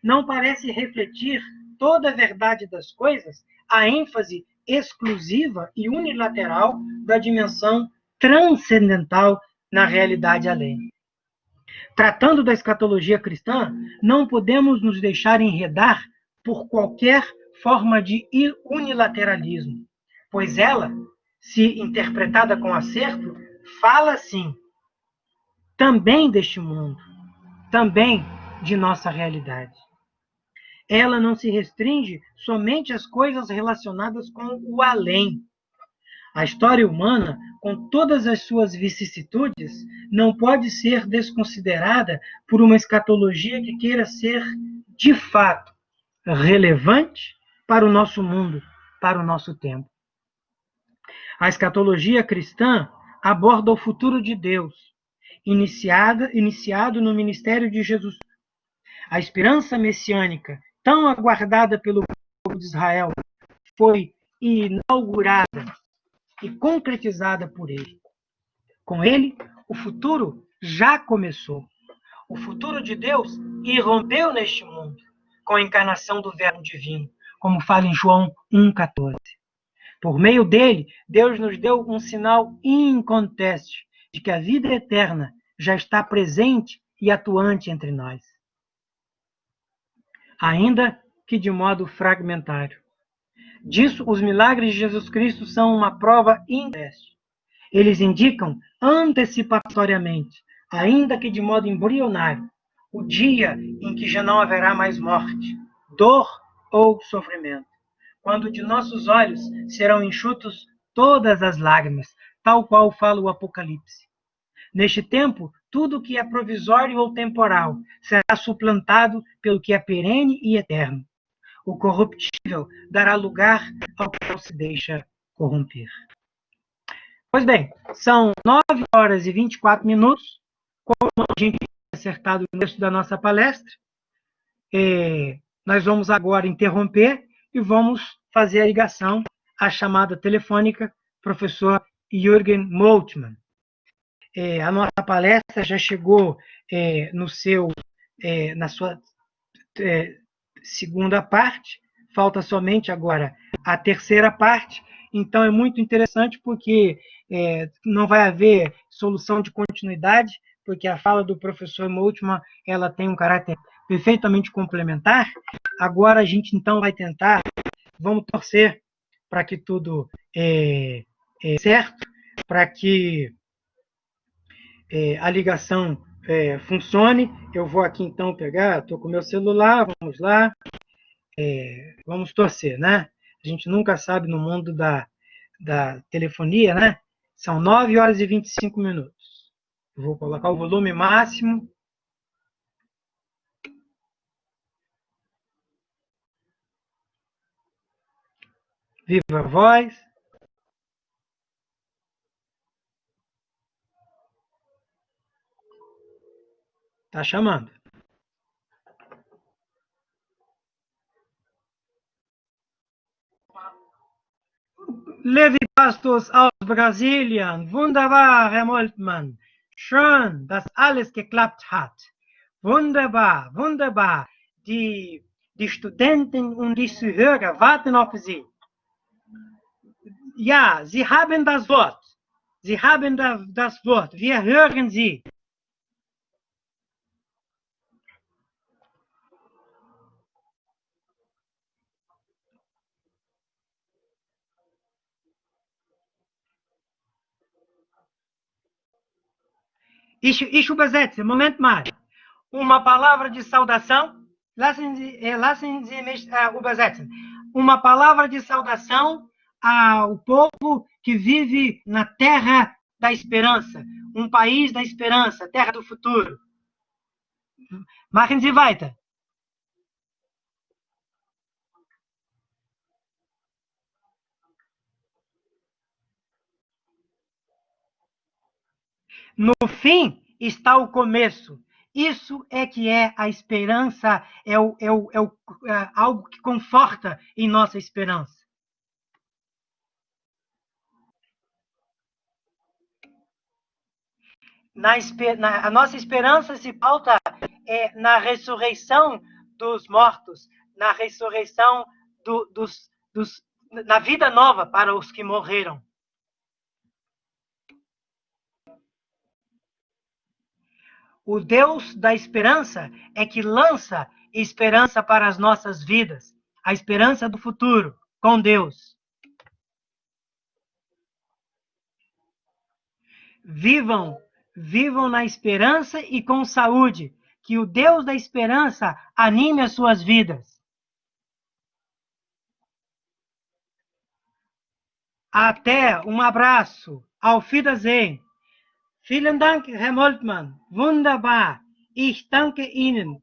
não parece refletir toda a verdade das coisas a ênfase exclusiva e unilateral da dimensão transcendental na realidade além. Tratando da escatologia cristã, não podemos nos deixar enredar por qualquer forma de unilateralismo, pois ela, se interpretada com acerto, fala sim, também deste mundo, também de nossa realidade. Ela não se restringe somente às coisas relacionadas com o além. A história humana, com todas as suas vicissitudes, não pode ser desconsiderada por uma escatologia que queira ser, de fato, relevante para o nosso mundo, para o nosso tempo. A escatologia cristã aborda o futuro de Deus, iniciado no ministério de Jesus. A esperança messiânica, tão aguardada pelo povo de Israel, foi inaugurada e concretizada por ele. Com ele, o futuro já começou. O futuro de Deus irrompeu neste mundo, com a encarnação do Verbo Divino, como fala em João 1,14. Por meio dele, Deus nos deu um sinal inconteste de que a vida eterna já está presente e atuante entre nós. Ainda que de modo fragmentário. Disso, os milagres de Jesus Cristo são uma prova inconteste. Eles indicam antecipatoriamente, ainda que de modo embrionário, o dia em que já não haverá mais morte, dor ou sofrimento, quando de nossos olhos serão enxutos todas as lágrimas, tal qual fala o Apocalipse. Neste tempo, tudo que é provisório ou temporal será suplantado pelo que é perene e eterno. O corruptível dará lugar ao que não se deixa corromper. Pois bem, são 9 horas e 24 minutos. Como a gente acertado no início da nossa palestra. Nós vamos agora interromper e vamos fazer a ligação, a chamada telefônica, professor Jürgen Moltmann. A nossa palestra já chegou na sua segunda parte, falta somente agora a terceira parte, então é muito interessante porque não vai haver solução de continuidade, porque a fala do professor Moltmann, ela tem um caráter perfeitamente complementar. Agora a gente então vai tentar, vamos torcer para que tudo certo, para que a ligação funcione. Eu vou aqui então pegar, estou com o meu celular, vamos lá, vamos torcer, né? A gente nunca sabe no mundo da telefonia, né? São 9 horas e 25 minutos. Eu vou colocar o volume máximo. Viva a voz. Tá chamando. Levi Bastos aus Brasilien. Wunderbar, Herr Moltmann. Schön, dass alles geklappt hat. Wunderbar, wunderbar. Die Studenten und die Zuhörer warten auf Sie. Ja, Sie haben das Wort. Sie haben das Wort. Wir hören Sie. Ich übersetze, Moment mal. Uma palavra de saudação. Lassen Sie mich übersetzen. Uma palavra de saudação ao povo que vive na terra da esperança, um país da esperança, terra do futuro. Machen Sie weiter. No fim está o começo. Isso é que é a esperança, algo que conforta em nossa esperança. A nossa esperança se pauta na ressurreição dos mortos, na ressurreição na vida nova para os que morreram. O Deus da esperança é que lança esperança para as nossas vidas, a esperança do futuro com Deus. Vivam na esperança e com saúde, que o Deus da esperança anime as suas vidas. Até, um abraço. Auf Wiedersehen. Vielen Dank, Herr Moltmann. Wunderbar. Ich danke Ihnen.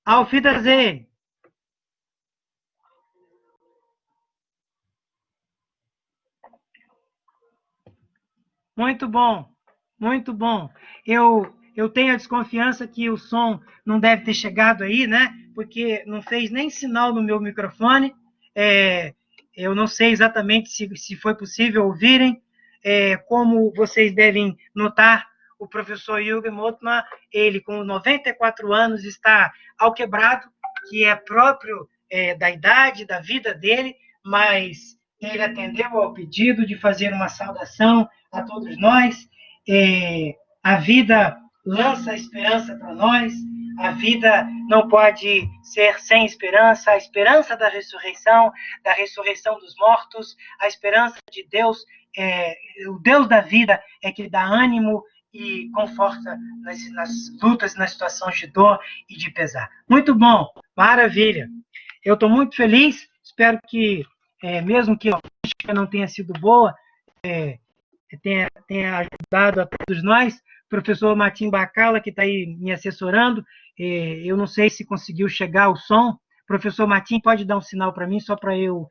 Auf Wiedersehen. Muito bom, muito bom. Eu tenho a desconfiança que o som não deve ter chegado aí, né? Porque não fez nem sinal no meu microfone. Eu não sei exatamente se foi possível ouvirem. Como vocês devem notar, o professor Jürgen Moltmann, ele com 94 anos está ao quebrado, que é próprio da idade, da vida dele, mas ele atendeu ao pedido de fazer uma saudação a todos nós. A vida lança esperança para nós, a vida não pode ser sem esperança, a esperança da ressurreição dos mortos, a esperança de Deus, o Deus da vida é que dá ânimo e conforta nas lutas, nas situações de dor e de pesar. Muito bom, maravilha. Eu estou muito feliz, espero que, mesmo que a música não tenha sido boa, tenha ajudado a todos nós. Professor Martim Bacala, que está aí me assessorando, eu não sei se conseguiu chegar o som. Professor Martim, pode dar um sinal para mim, só para eu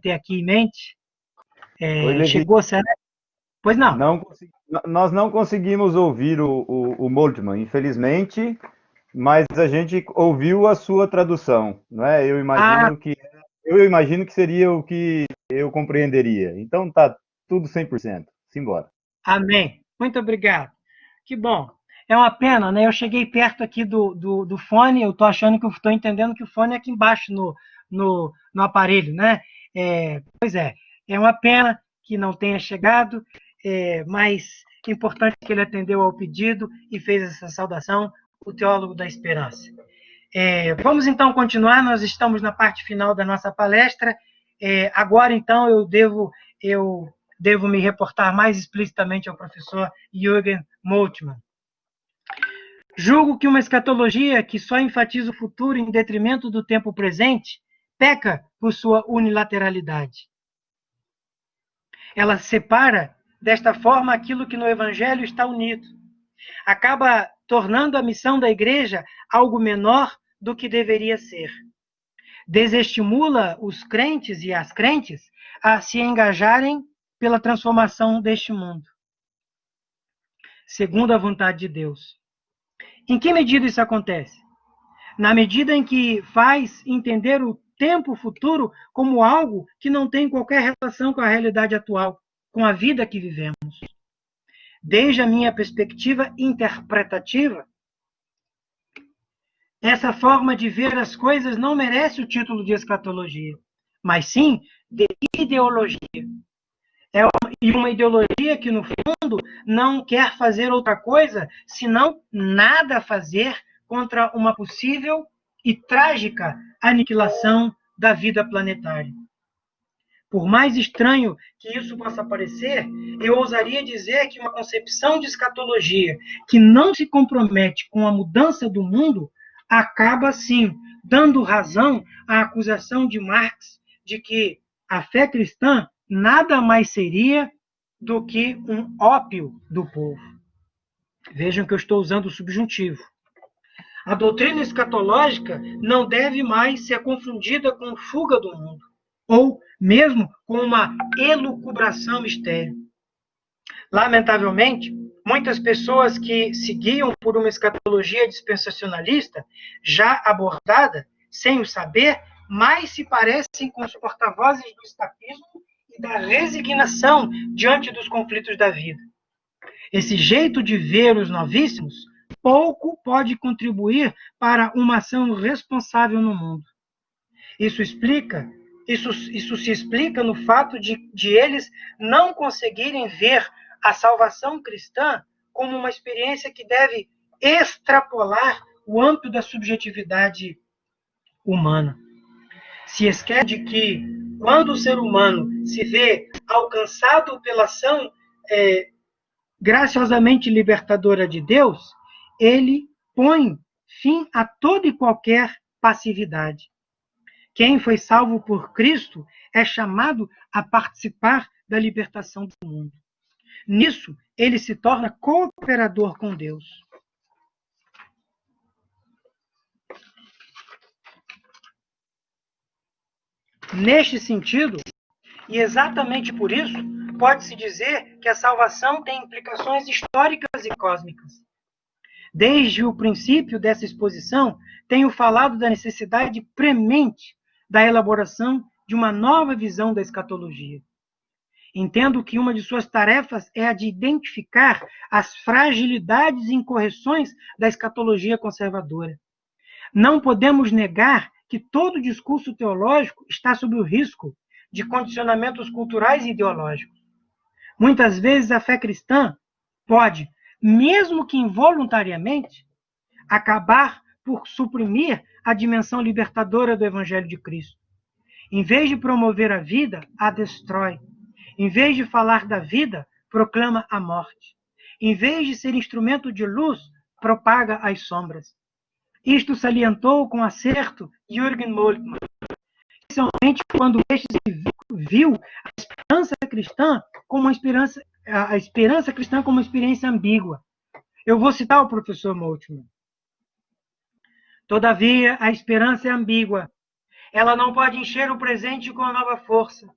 ter aqui em mente? Chegou, será? Pois não. Nós não conseguimos ouvir o Moltmann, infelizmente, mas a gente ouviu a sua tradução, não é? Ah, Eu imagino que seria o que eu compreenderia. Então tá tudo 100%. Simbora. amém. Muito obrigado. Que bom. É uma pena, né? Eu cheguei perto aqui do fone, eu estou achando que eu estou entendendo que o fone é aqui embaixo no aparelho, né? Pois é uma pena que não tenha chegado, mas é importante que ele atendeu ao pedido e fez essa saudação, o teólogo da esperança. Vamos então continuar, nós estamos na parte final da nossa palestra. Agora, então, eu devo me reportar mais explicitamente ao professor Jürgen Moltmann. Julgo que uma escatologia que só enfatiza o futuro em detrimento do tempo presente peca por sua unilateralidade. Ela separa, desta forma, aquilo que no Evangelho está unido. Acaba tornando a missão da igreja algo menor do que deveria ser. Desestimula os crentes e as crentes a se engajarem pela transformação deste mundo, segundo a vontade de Deus. Em que medida isso acontece? Na medida em que faz entender o tempo futuro como algo que não tem qualquer relação com a realidade atual, com a vida que vivemos. Desde a minha perspectiva interpretativa, essa forma de ver as coisas não merece o título de escatologia, mas sim de ideologia. E uma ideologia que, no fundo, não quer fazer outra coisa senão nada fazer contra uma possível e trágica aniquilação da vida planetária. Por mais estranho que isso possa parecer, eu ousaria dizer que uma concepção de escatologia que não se compromete com a mudança do mundo acaba, sim, dando razão à acusação de Marx de que a fé cristã nada mais seria do que um ópio do povo. Vejam que eu estou usando o subjuntivo. A doutrina escatológica não deve mais ser confundida com fuga do mundo, ou mesmo com uma elucubração estéril. Lamentavelmente, muitas pessoas que seguiam por uma escatologia dispensacionalista, já abordada, sem o saber, mais se parecem com os porta-vozes do escapismo e da resignação diante dos conflitos da vida. Esse jeito de ver os novíssimos pouco pode contribuir para uma ação responsável no mundo. Isso se explica no fato de eles não conseguirem ver a salvação cristã como uma experiência que deve extrapolar o âmbito da subjetividade humana. Se esquece de que, quando o ser humano se vê alcançado pela ação graciosamente libertadora de Deus, ele põe fim a toda e qualquer passividade. Quem foi salvo por Cristo é chamado a participar da libertação do mundo. Nisso, ele se torna cooperador com Deus. Neste sentido, e exatamente por isso, pode-se dizer que a salvação tem implicações históricas e cósmicas. Desde o princípio dessa exposição, tenho falado da necessidade premente da elaboração de uma nova visão da escatologia. Entendo que uma de suas tarefas é a de identificar as fragilidades e incorreções da escatologia conservadora. Não podemos negar que todo discurso teológico está sob o risco de condicionamentos culturais e ideológicos. Muitas vezes a fé cristã pode, mesmo que involuntariamente, acabar por suprimir a dimensão libertadora do Evangelho de Cristo. Em vez de promover a vida, a destrói. Em vez de falar da vida, proclama a morte. Em vez de ser instrumento de luz, propaga as sombras. Isto salientou com acerto Jürgen Moltmann, especialmente quando este viu a esperança cristã como uma experiência ambígua. Eu vou citar o professor Moltmann. Todavia, a esperança é ambígua. Ela não pode encher o presente com a nova força.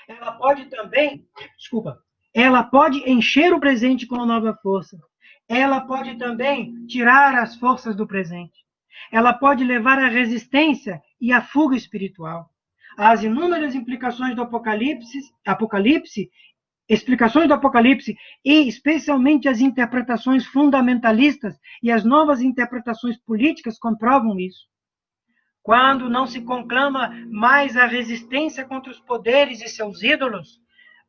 Ela pode também, ela pode encher o presente com nova força. Ela pode também tirar as forças do presente. Ela pode levar à resistência e à fuga espiritual. As inúmeras implicações do explicações do Apocalipse e especialmente as interpretações fundamentalistas e as novas interpretações políticas comprovam isso. Quando não se conclama mais a resistência contra os poderes e seus ídolos,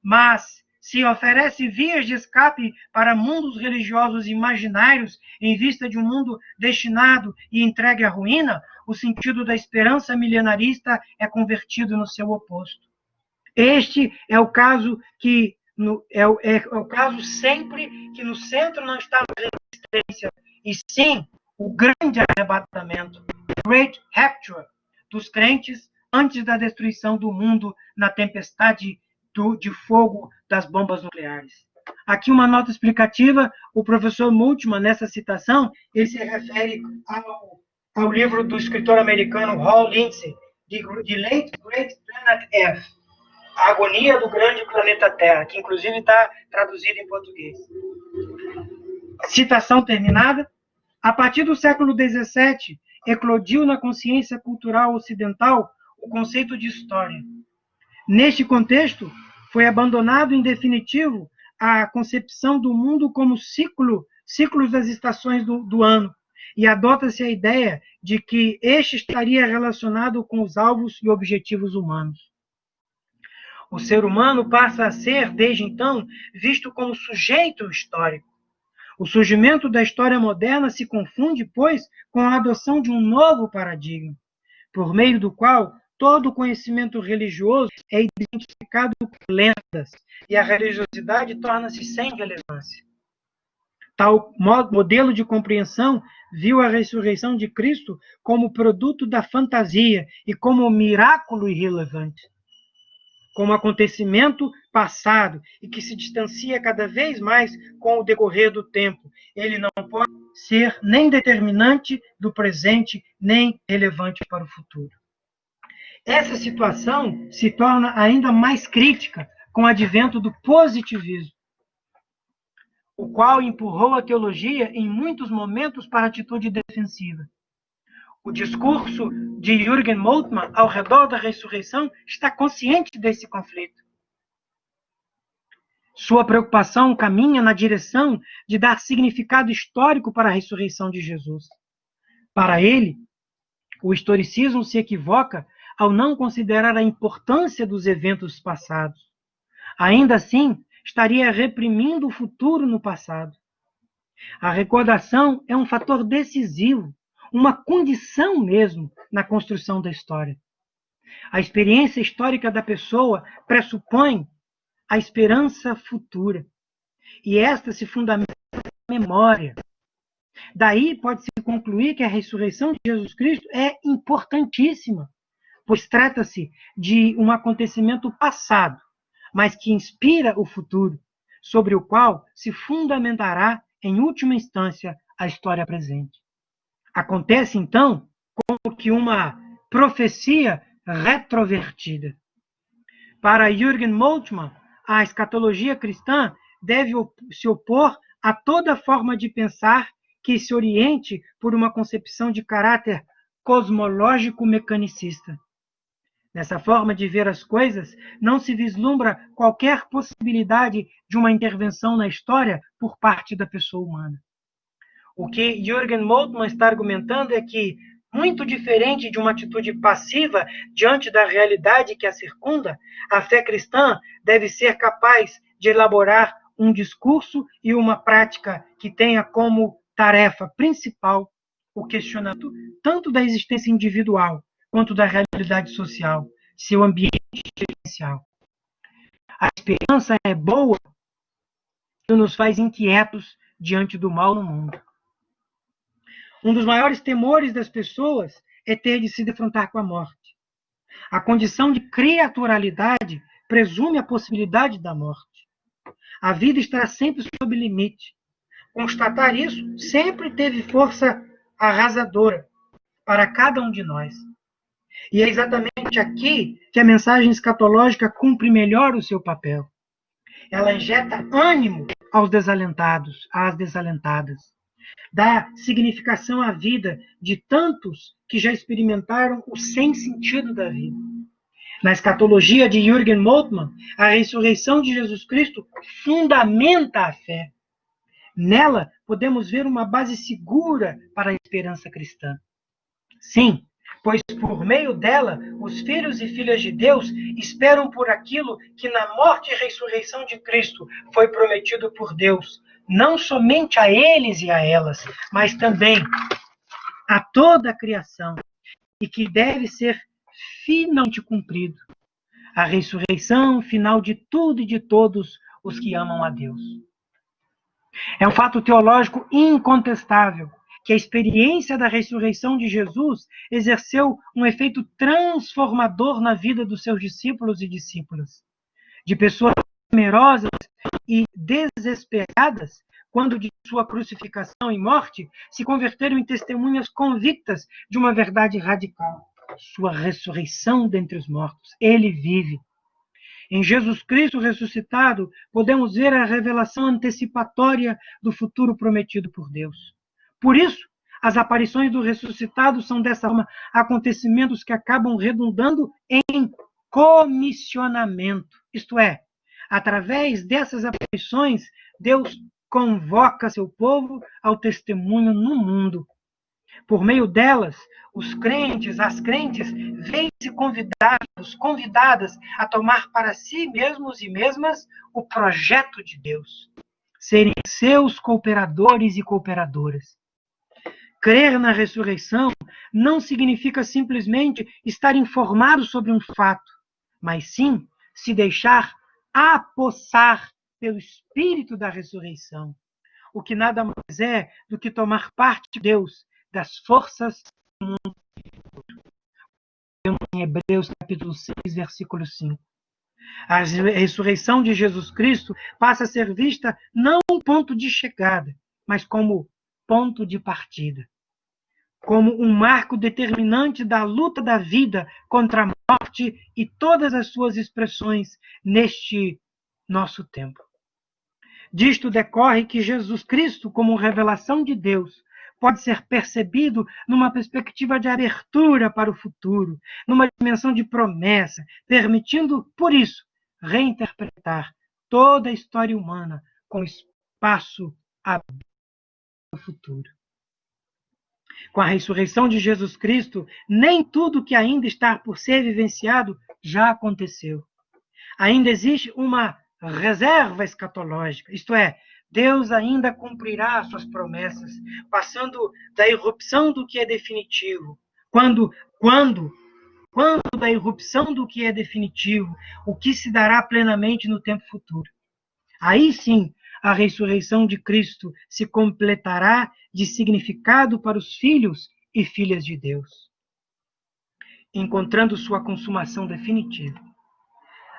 mas se oferece vias de escape para mundos religiosos imaginários em vista de um mundo destinado e entregue à ruína, o sentido da esperança milenarista é convertido no seu oposto. Este é o caso que é o caso sempre que no centro não está a resistência, e sim o grande arrebatamento, Great Rapture, dos crentes antes da destruição do mundo na tempestade de fogo das bombas nucleares. Aqui uma nota explicativa, o professor Multman, nessa citação, ele se refere ao livro do escritor americano Hal Lindsey, The Late Great Planet Earth, A Agonia do Grande Planeta Terra, que inclusive está traduzido em português. Citação terminada. A partir do século XVII, eclodiu na consciência cultural ocidental o conceito de história. Neste contexto, foi abandonado em definitivo a concepção do mundo como ciclos das estações do ano, e adota-se a ideia de que este estaria relacionado com os alvos e objetivos humanos. O ser humano passa a ser, desde então, visto como sujeito histórico. O surgimento da história moderna se confunde, pois, com a adoção de um novo paradigma, por meio do qual todo conhecimento religioso é identificado por lendas e a religiosidade torna-se sem relevância. Tal modelo de compreensão viu a ressurreição de Cristo como produto da fantasia e como miraculo irrelevante, como acontecimento passado e que se distancia cada vez mais com o decorrer do tempo. Ele não pode ser nem determinante do presente, nem relevante para o futuro. Essa situação se torna ainda mais crítica com o advento do positivismo, o qual empurrou a teologia em muitos momentos para a atitude defensiva. O discurso de Jürgen Moltmann ao redor da ressurreição está consciente desse conflito. Sua preocupação caminha na direção de dar significado histórico para a ressurreição de Jesus. Para ele, o historicismo se equivoca ao não considerar a importância dos eventos passados. Ainda assim, estaria reprimindo o futuro no passado. A recordação é um fator decisivo, uma condição mesmo na construção da história. A experiência histórica da pessoa pressupõe a esperança futura, e esta se fundamenta na memória. Daí pode-se concluir que a ressurreição de Jesus Cristo é importantíssima, pois trata-se de um acontecimento passado, mas que inspira o futuro, sobre o qual se fundamentará, em última instância, a história presente. Acontece, então, como que uma profecia retrovertida. Para Jürgen Moltmann, a escatologia cristã deve se opor a toda forma de pensar que se oriente por uma concepção de caráter cosmológico mecanicista. Nessa forma de ver as coisas, não se vislumbra qualquer possibilidade de uma intervenção na história por parte da pessoa humana. O que Jürgen Moltmann está argumentando é que, muito diferente de uma atitude passiva diante da realidade que a circunda, a fé cristã deve ser capaz de elaborar um discurso e uma prática que tenha como tarefa principal o questionamento tanto da existência individual quanto da realidade social, seu ambiente existencial. A esperança é boa e nos faz inquietos diante do mal no mundo. Um dos maiores temores das pessoas é ter de se defrontar com a morte. A condição de criaturalidade presume a possibilidade da morte. A vida está sempre sob limite. Constatar isso sempre teve força arrasadora para cada um de nós. E é exatamente aqui que a mensagem escatológica cumpre melhor o seu papel. Ela injeta ânimo aos desalentados, às desalentadas. Dá significação à vida de tantos que já experimentaram o sem sentido da vida. Na escatologia de Jürgen Moltmann, a ressurreição de Jesus Cristo fundamenta a fé. Nela, podemos ver uma base segura para a esperança cristã. Sim, pois por meio dela, os filhos e filhas de Deus esperam por aquilo que na morte e ressurreição de Cristo foi prometido por Deus, não somente a eles e a elas, mas também a toda a criação, e que deve ser finalmente cumprido. A ressurreição final de tudo e de todos os que amam a Deus. É um fato teológico incontestável que a experiência da ressurreição de Jesus exerceu um efeito transformador na vida dos seus discípulos e discípulas. De pessoas temerosas e desesperadas, quando de sua crucificação e morte, se converteram em testemunhas convictas de uma verdade radical. Sua ressurreição dentre os mortos. Ele vive. Em Jesus Cristo ressuscitado, podemos ver a revelação antecipatória do futuro prometido por Deus. Por isso, as aparições do ressuscitado são, dessa forma, acontecimentos que acabam redundando em comissionamento. Isto é, através dessas aparições, Deus convoca seu povo ao testemunho no mundo. Por meio delas, os crentes, as crentes, veem-se convidadas a tomar para si mesmos e mesmas o projeto de Deus, serem seus cooperadores e cooperadoras. Crer na ressurreição não significa simplesmente estar informado sobre um fato, mas sim se deixar apossar pelo Espírito da ressurreição, o que nada mais é do que tomar parte de Deus, das forças do mundo. Em Hebreus capítulo 6, versículo 5. A ressurreição de Jesus Cristo passa a ser vista não como ponto de chegada, mas como ponto de partida. Como um marco determinante da luta da vida contra a morte e todas as suas expressões neste nosso tempo. Disto decorre que Jesus Cristo, como revelação de Deus, pode ser percebido numa perspectiva de abertura para o futuro, numa dimensão de promessa, permitindo, por isso, reinterpretar toda a história humana com espaço aberto para o futuro. Com a ressurreição de Jesus Cristo, nem tudo que ainda está por ser vivenciado já aconteceu. Ainda existe uma reserva escatológica, isto é, Deus ainda cumprirá suas promessas, passando da irrupção do que é definitivo. Quando da irrupção do que é definitivo, o que se dará plenamente no tempo futuro. Aí sim, a ressurreição de Cristo se completará de significado para os filhos e filhas de Deus, encontrando sua consumação definitiva.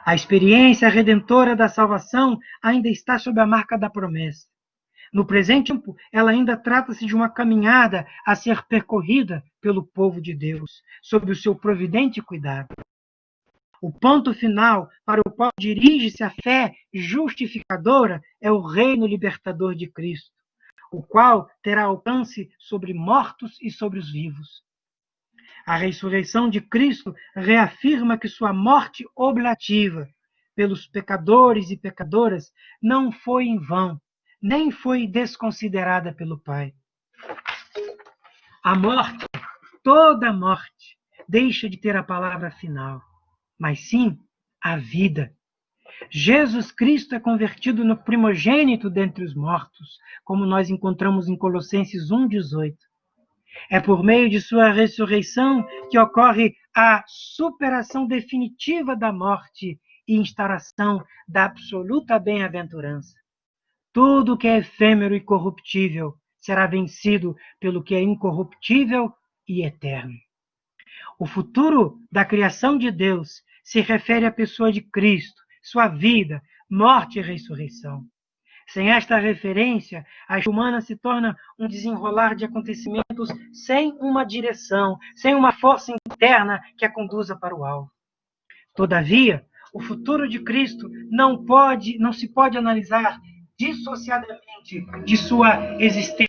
A experiência redentora da salvação ainda está sob a marca da promessa. No presente tempo, ela ainda trata-se de uma caminhada a ser percorrida pelo povo de Deus, sob o seu providente cuidado. O ponto final para o qual dirige-se a fé justificadora é o reino libertador de Cristo, o qual terá alcance sobre mortos e sobre os vivos. A ressurreição de Cristo reafirma que sua morte oblativa pelos pecadores e pecadoras não foi em vão, nem foi desconsiderada pelo Pai. A morte, toda morte, deixa de ter a palavra final, mas sim a vida. Jesus Cristo é convertido no primogênito dentre os mortos, como nós encontramos em Colossenses 1,18. É por meio de sua ressurreição que ocorre a superação definitiva da morte e instauração da absoluta bem-aventurança. Tudo que é efêmero e corruptível será vencido pelo que é incorruptível e eterno. O futuro da criação de Deus se refere à pessoa de Cristo, sua vida, morte e ressurreição. Sem esta referência, a história humana se torna um desenrolar de acontecimentos sem uma direção, sem uma força interna que a conduza para o alvo. Todavia, O futuro de Cristo não se pode analisar dissociadamente de sua existência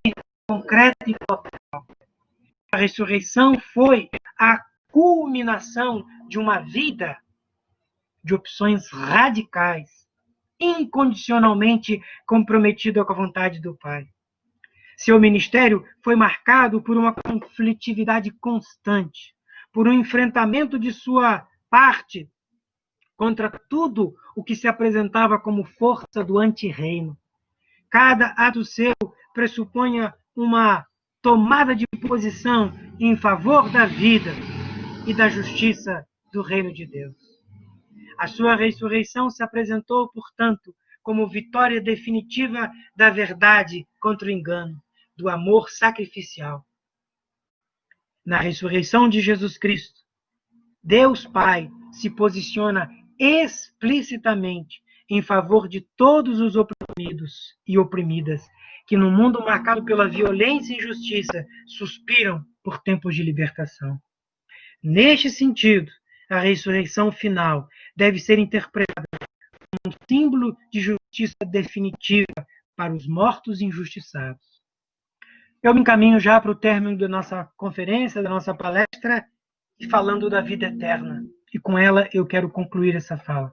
concreta e total. A ressurreição foi a culminação de uma vida de opções radicais, incondicionalmente comprometida com a vontade do Pai. Seu ministério foi marcado por uma conflitividade constante, por um enfrentamento de sua parte contra tudo o que se apresentava como força do antirreino. Cada ato seu pressupunha uma tomada de posição em favor da vida e da justiça do reino de Deus. A sua ressurreição se apresentou, portanto, como vitória definitiva da verdade contra o engano, do amor sacrificial. Na ressurreição de Jesus Cristo, Deus Pai se posiciona explicitamente em favor de todos os oprimidos e oprimidas, que no mundo marcado pela violência e injustiça suspiram por tempos de libertação. Neste sentido, a ressurreição final deve ser interpretada como um símbolo de justiça definitiva para os mortos injustiçados. Eu me encaminho já para o término da nossa conferência, da nossa palestra, e falando da vida eterna. E com ela eu quero concluir essa fala.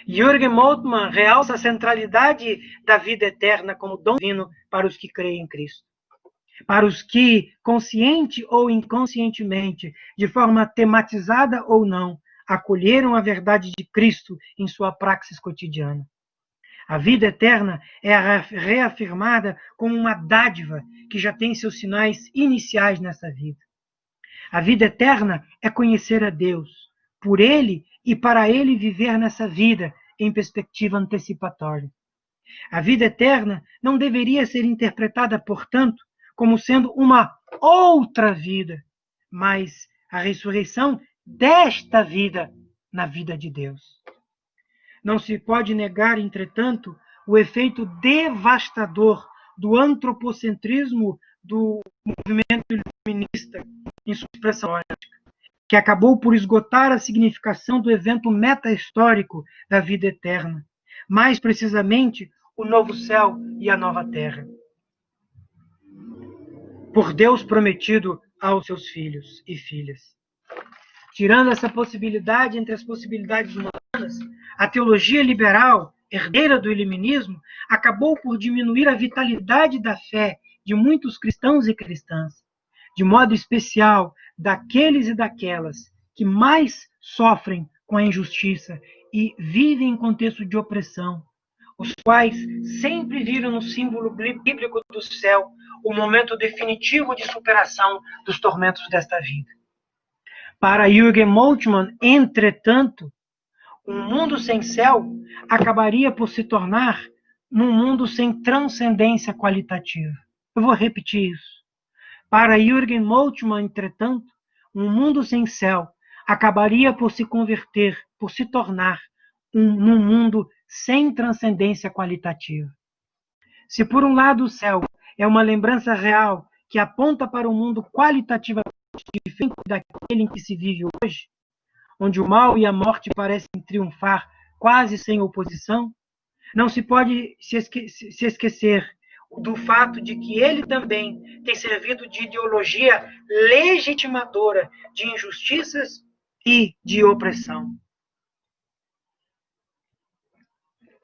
Jürgen Moltmann realça a centralidade da vida eterna como dom divino para os que creem em Cristo. Para os que, consciente ou inconscientemente, de forma tematizada ou não, acolheram a verdade de Cristo em sua praxis cotidiana. A vida eterna é reafirmada como uma dádiva que já tem seus sinais iniciais nessa vida. A vida eterna é conhecer a Deus, por Ele e para Ele viver nessa vida em perspectiva antecipatória. A vida eterna não deveria ser interpretada, portanto, como sendo uma outra vida, mas a ressurreição desta vida na vida de Deus. Não se pode negar, entretanto, o efeito devastador do antropocentrismo do movimento iluminista em sua expressão lógica, que acabou por esgotar a significação do evento meta-histórico da vida eterna, mais precisamente o novo céu e a nova terra, por Deus prometido aos seus filhos e filhas. Tirando essa possibilidade entre as possibilidades humanas, a teologia liberal, herdeira do iluminismo, acabou por diminuir a vitalidade da fé de muitos cristãos e cristãs, de modo especial daqueles e daquelas que mais sofrem com a injustiça e vivem em contexto de opressão, os quais sempre viram no símbolo bíblico do céu o momento definitivo de superação dos tormentos desta vida. Para Jürgen Moltmann, entretanto, um mundo sem céu acabaria por se tornar num mundo sem transcendência qualitativa. Eu vou repetir isso. Para Jürgen Moltmann, entretanto, um mundo sem céu acabaria por se converter, por se tornar num mundo sem transcendência qualitativa. Se por um lado o céu é uma lembrança real que aponta para um mundo qualitativamente diferente daquele em que se vive hoje, onde o mal e a morte parecem triunfar quase sem oposição, não se pode se esquecer do fato de que ele também tem servido de ideologia legitimadora de injustiças e de opressão.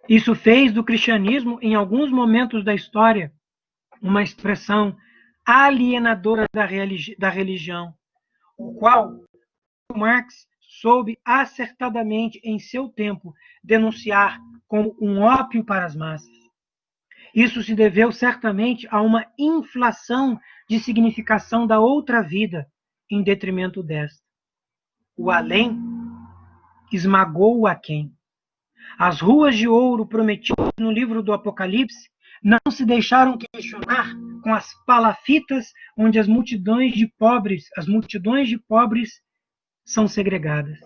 Isso fez do cristianismo, em alguns momentos da história, uma expressão alienadora da religião, o qual Marx soube acertadamente em seu tempo denunciar como um ópio para as massas. Isso se deveu certamente a uma inflação de significação da outra vida em detrimento desta. O além esmagou o aquém. As ruas de ouro prometidas no livro do Apocalipse não se deixaram questionar com as palafitas onde as multidões de pobres são segregadas.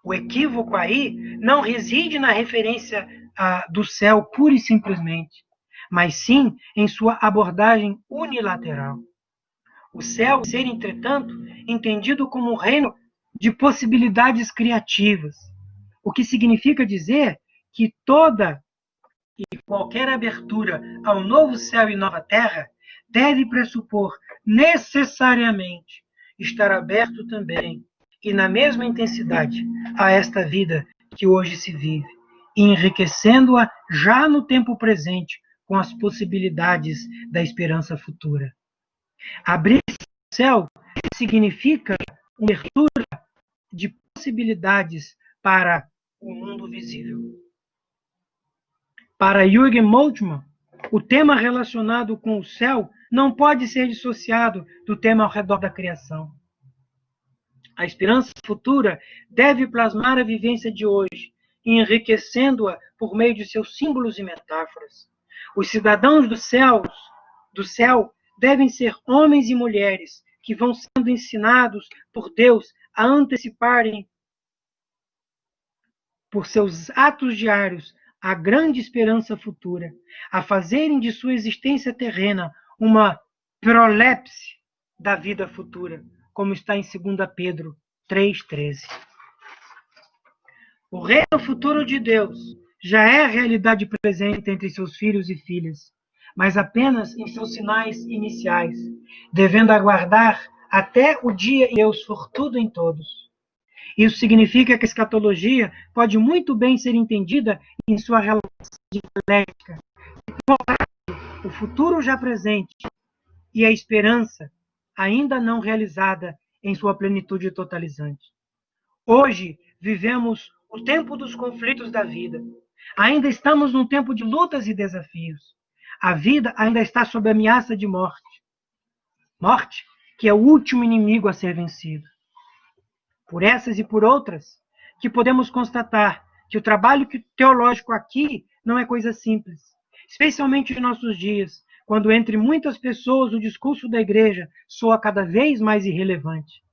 O equívoco aí não reside na referência do céu pura e simplesmente, mas sim em sua abordagem unilateral. O céu ser, entretanto, entendido como um reino de possibilidades criativas, o que significa dizer que toda e qualquer abertura ao novo céu e nova terra deve pressupor necessariamente estar aberto também, e na mesma intensidade, a esta vida que hoje se vive, enriquecendo-a já no tempo presente com as possibilidades da esperança futura. Abrir-se ao céu significa uma abertura de possibilidades para o mundo visível. Para Jürgen Moltmann, o tema relacionado com o céu não pode ser dissociado do tema ao redor da criação. A esperança futura deve plasmar a vivência de hoje, enriquecendo-a por meio de seus símbolos e metáforas. Os cidadãos do céu devem ser homens e mulheres que vão sendo ensinados por Deus a anteciparem por seus atos diários a grande esperança futura, a fazerem de sua existência terrena uma prolepse da vida futura, como está em 2 Pedro 3,13. O reino futuro de Deus já é realidade presente entre seus filhos e filhas, mas apenas em seus sinais iniciais, devendo aguardar até o dia em Deus for tudo em todos. Isso significa que a escatologia pode muito bem ser entendida em sua relação dialética, o futuro já presente e a esperança ainda não realizada em sua plenitude totalizante. Hoje vivemos o tempo dos conflitos da vida. Ainda estamos num tempo de lutas e desafios. A vida ainda está sob ameaça de morte. Morte, que é o último inimigo a ser vencido. Por essas e por outras, que podemos constatar que o trabalho teológico aqui não é coisa simples, especialmente em nossos dias, quando entre muitas pessoas o discurso da igreja soa cada vez mais irrelevante.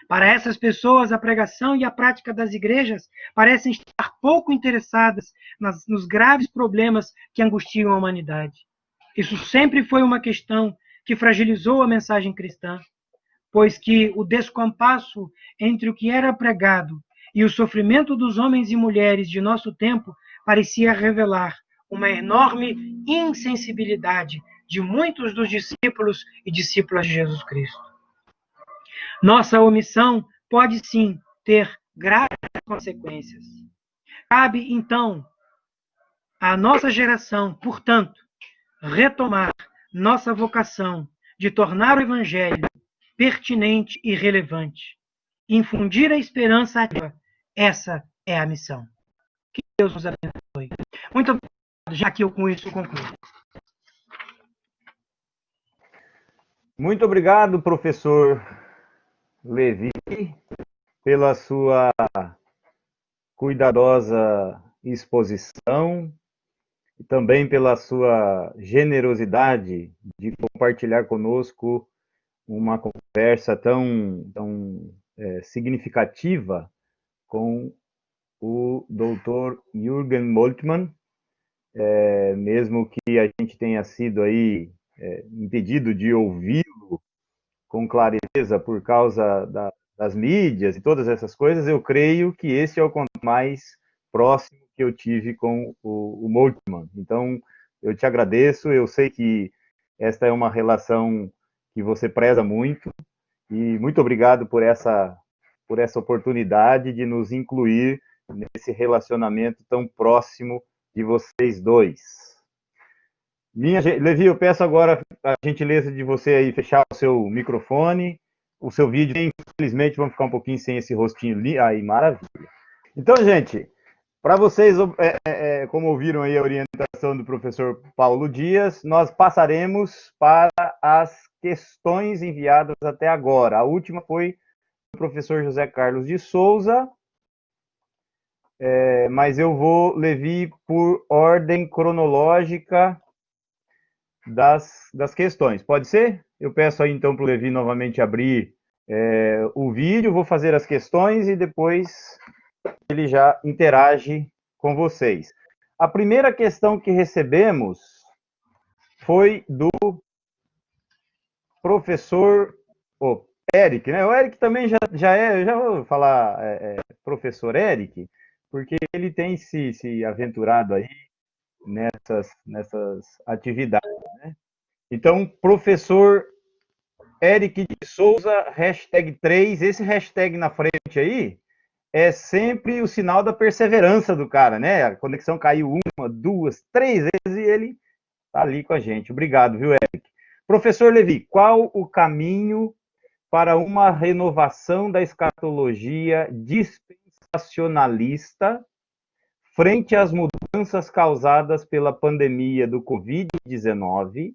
Para essas pessoas, a pregação e a prática das igrejas parecem estar pouco interessadas nos graves problemas que angustiam a humanidade. Isso sempre foi uma questão que fragilizou a mensagem cristã, pois que o descompasso entre o que era pregado e o sofrimento dos homens e mulheres de nosso tempo parecia revelar uma enorme insensibilidade de muitos dos discípulos e discípulas de Jesus Cristo. Nossa omissão pode sim ter graves consequências. Cabe, então, à nossa geração, portanto, retomar nossa vocação de tornar o Evangelho pertinente e relevante. Infundir a esperança ativa. Essa é a missão. Que Deus nos abençoe. Muito obrigado, já que eu com isso concluo. Muito obrigado, professor Levi, pela sua cuidadosa exposição e também pela sua generosidade de compartilhar conosco uma conversa tão significativa com o Dr. Jürgen Moltmann, mesmo que a gente tenha sido aí impedido de ouvi-lo com clareza por causa das mídias e todas essas coisas, eu creio que esse é o contato mais próximo que eu tive com o Moltmann. Então, eu te agradeço, eu sei que esta é uma relação que você preza muito, e muito obrigado por essa oportunidade de nos incluir nesse relacionamento tão próximo de vocês dois. Levi, eu peço agora a gentileza de você aí fechar o seu microfone, o seu vídeo. Infelizmente, vamos ficar um pouquinho sem esse rostinho ali. Aí, maravilha. Então, gente, para vocês, como ouviram aí a orientação do professor Paulo Dias, nós passaremos para as questões enviadas até agora. A última foi do professor José Carlos de Souza, mas eu vou, Levi, por ordem cronológica das questões. Pode ser? Eu peço aí então para o Levi novamente abrir o vídeo, vou fazer as questões e depois ele já interage com vocês. A primeira questão que recebemos foi do professor Eric, né? O Eric também já é, eu já vou falar professor Eric, porque ele tem se aventurado aí nessas atividades. Então, professor Eric de Souza, #3, esse hashtag na frente aí é sempre o sinal da perseverança do cara, né? A conexão caiu uma, duas, três vezes e ele tá ali com a gente. Obrigado, viu, Eric? Professor Levi, qual o caminho para uma renovação da escatologia dispensacionalista frente às mudanças causadas pela pandemia do Covid-19,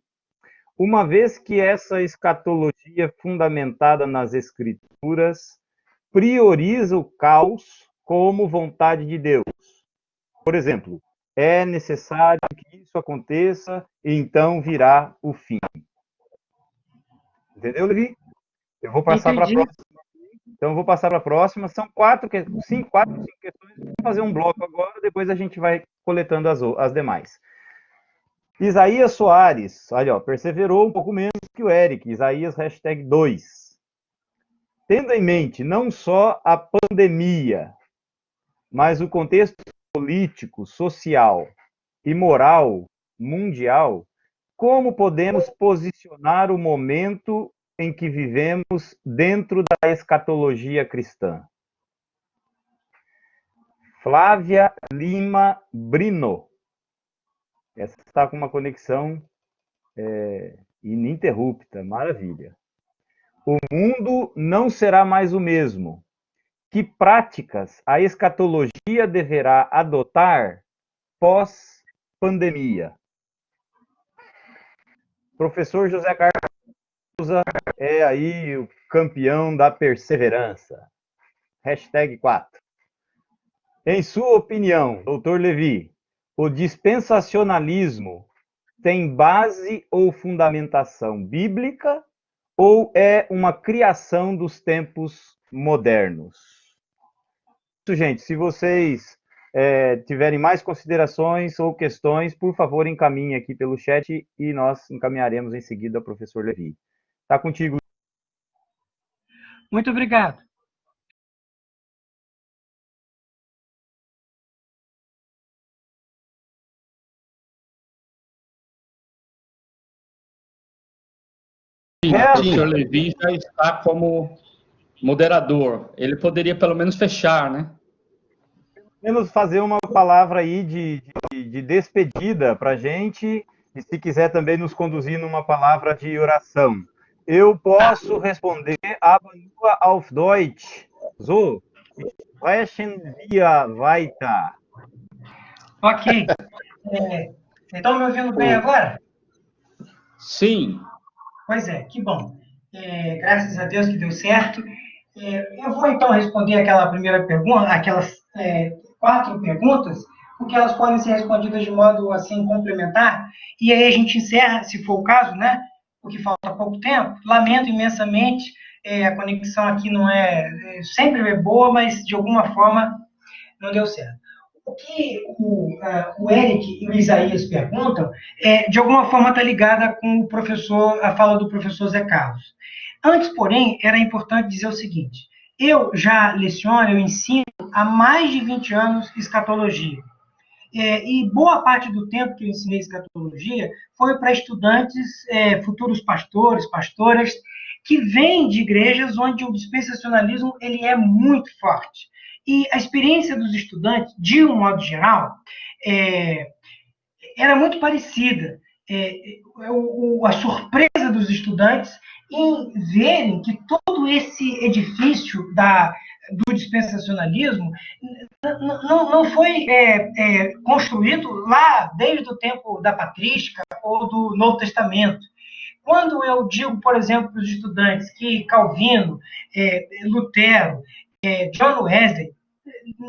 uma vez que essa escatologia fundamentada nas Escrituras prioriza o caos como vontade de Deus? Por exemplo, é necessário que isso aconteça e então virá o fim. Entendeu, Levi? Eu vou passar para a Entendi. próxima. Então, eu vou passar para a próxima. São quatro, cinco questões. Vamos fazer um bloco agora, depois a gente vai coletando as demais. Isaías Soares, olha, ó, perseverou um pouco menos que o Eric. Isaías #2. Tendo em mente não só a pandemia, mas o contexto político, social e moral mundial, como podemos posicionar o momento em que vivemos dentro da escatologia cristã? Flávia Lima Brino. Essa está com uma conexão ininterrupta, maravilha. O mundo não será mais o mesmo. Que práticas a escatologia deverá adotar pós-pandemia? Professor José Carlos é aí o campeão da perseverança. #4. Em sua opinião, doutor Levi, o dispensacionalismo tem base ou fundamentação bíblica ou é uma criação dos tempos modernos? Isso, gente, se vocês tiverem mais considerações ou questões, por favor, encaminhem aqui pelo chat e nós encaminharemos em seguida ao professor Levi. Está contigo. Muito obrigado. Sim, o professor Levi já está como moderador. Ele poderia pelo menos fechar, né? Podemos fazer uma palavra aí de despedida para a gente, e se quiser também nos conduzir numa palavra de oração. Eu posso responder, aber nur auf Deutsch. So, sprechen wir weiter. Ok. Estão me ouvindo bem agora? Sim. Pois é, que bom. Graças a Deus que deu certo. Eu vou então responder aquela primeira pergunta, aquelas 4 perguntas, porque elas podem ser respondidas de modo assim complementar, e aí a gente encerra, se for o caso, né? Porque falta pouco tempo. Lamento imensamente, a conexão aqui não sempre é boa, mas de alguma forma não deu certo. O que o Eric e o Isaías perguntam, de alguma forma está ligada com a fala do professor Zé Carlos. Antes, porém, era importante dizer o seguinte: eu já leciono, eu ensino há mais de 20 anos escatologia. E boa parte do tempo que eu ensinei escatologia foi para estudantes, futuros pastores, pastoras, que vêm de igrejas onde o dispensacionalismo ele é muito forte. E a experiência dos estudantes, de um modo geral, era muito parecida. A surpresa dos estudantes em verem que todo esse edifício do dispensacionalismo não foi construído lá desde o tempo da patrística ou do Novo Testamento. Quando eu digo, por exemplo, para os estudantes que Calvino, Lutero, John Wesley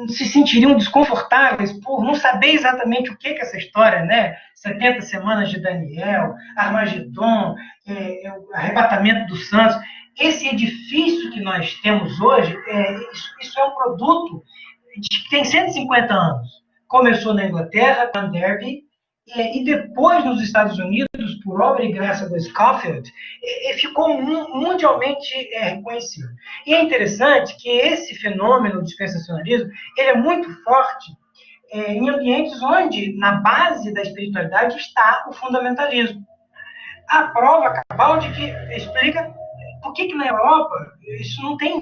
se sentiriam desconfortáveis por não saber exatamente o que é essa história, né? 70 semanas de Daniel, Armagedon, o arrebatamento dos santos. Esse edifício que nós temos hoje, isso é um produto que tem 150 anos. Começou na Inglaterra, com Derby, e depois nos Estados Unidos, por por obra e graça do Scofield, ficou mundialmente reconhecido. E é interessante que esse fenômeno do dispensacionalismo ele é muito forte em ambientes onde, na base da espiritualidade, está o fundamentalismo. A prova cabal de que explica por que na Europa isso não tem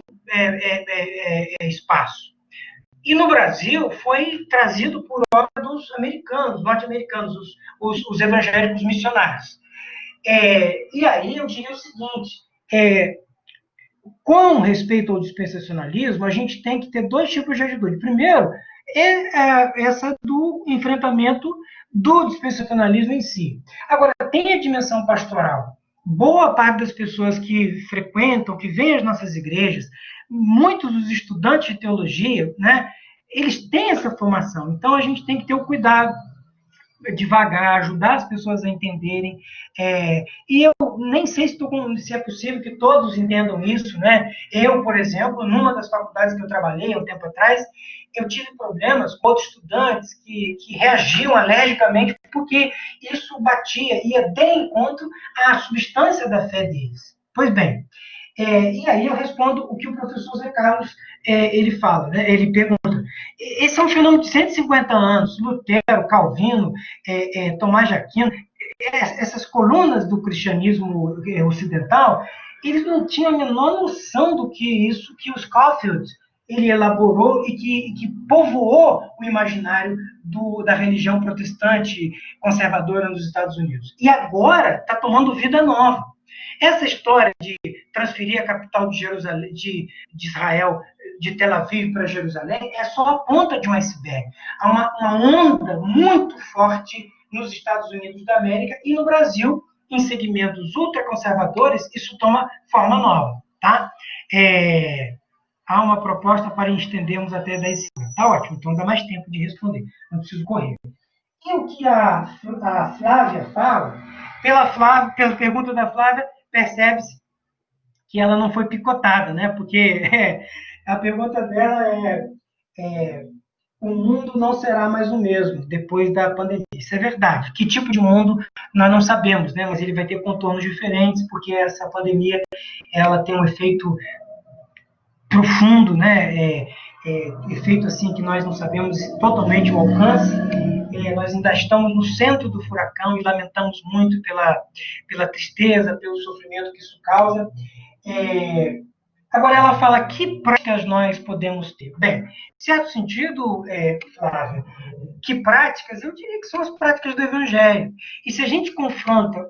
espaço. E no Brasil foi trazido por obra dos americanos, norte-americanos, os evangélicos missionários. E aí eu diria o seguinte, com respeito ao dispensacionalismo, a gente tem que ter dois tipos de atitude. Primeiro, essa do enfrentamento do dispensacionalismo em si. Agora, tem a dimensão pastoral. Boa parte das pessoas que frequentam, que vêm às nossas igrejas, muitos dos estudantes de teologia, né, eles têm essa formação. Então, a gente tem que ter o cuidado devagar, ajudar as pessoas a entenderem. E eu nem sei se é possível que todos entendam isso, né? Eu, por exemplo, numa das faculdades que eu trabalhei há um tempo atrás, eu tive problemas com outros estudantes que reagiam alergicamente porque isso ia de encontro à substância da fé deles. Pois bem, e aí eu respondo o que o professor Zé Carlos ele fala, né? Ele pergunta. Esse é um fenômeno de 150 anos. Lutero, Calvino, Tomás de Aquino, essas colunas do cristianismo ocidental, eles não tinham a menor noção do que isso que o Scofield ele elaborou e que povoou o imaginário da religião protestante conservadora nos Estados Unidos. E agora está tomando vida nova. Essa história de transferir a capital de Jerusalém, de Israel, de Tel Aviv para Jerusalém, é só a ponta de um iceberg. Há uma onda muito forte nos Estados Unidos da América e no Brasil, em segmentos ultraconservadores, isso toma forma nova. Tá? Há uma proposta para estendermos até 10 segundos. Tá ótimo, então dá mais tempo de responder, não preciso correr. E o que a Flávia fala, pela pergunta da Flávia, percebe-se que ela não foi picotada, né? Porque a pergunta dela o mundo não será mais o mesmo depois da pandemia. Isso é verdade. Que tipo de mundo nós não sabemos, né? Mas ele vai ter contornos diferentes, porque essa pandemia ela tem um efeito profundo, né? Efeito assim que nós não sabemos totalmente o alcance. Nós ainda estamos no centro do furacão e lamentamos muito pela tristeza, pelo sofrimento que isso causa. Agora ela fala que práticas nós podemos ter. Bem, em certo sentido, Flávia, que práticas? Eu diria que são as práticas do Evangelho. E se a gente confronta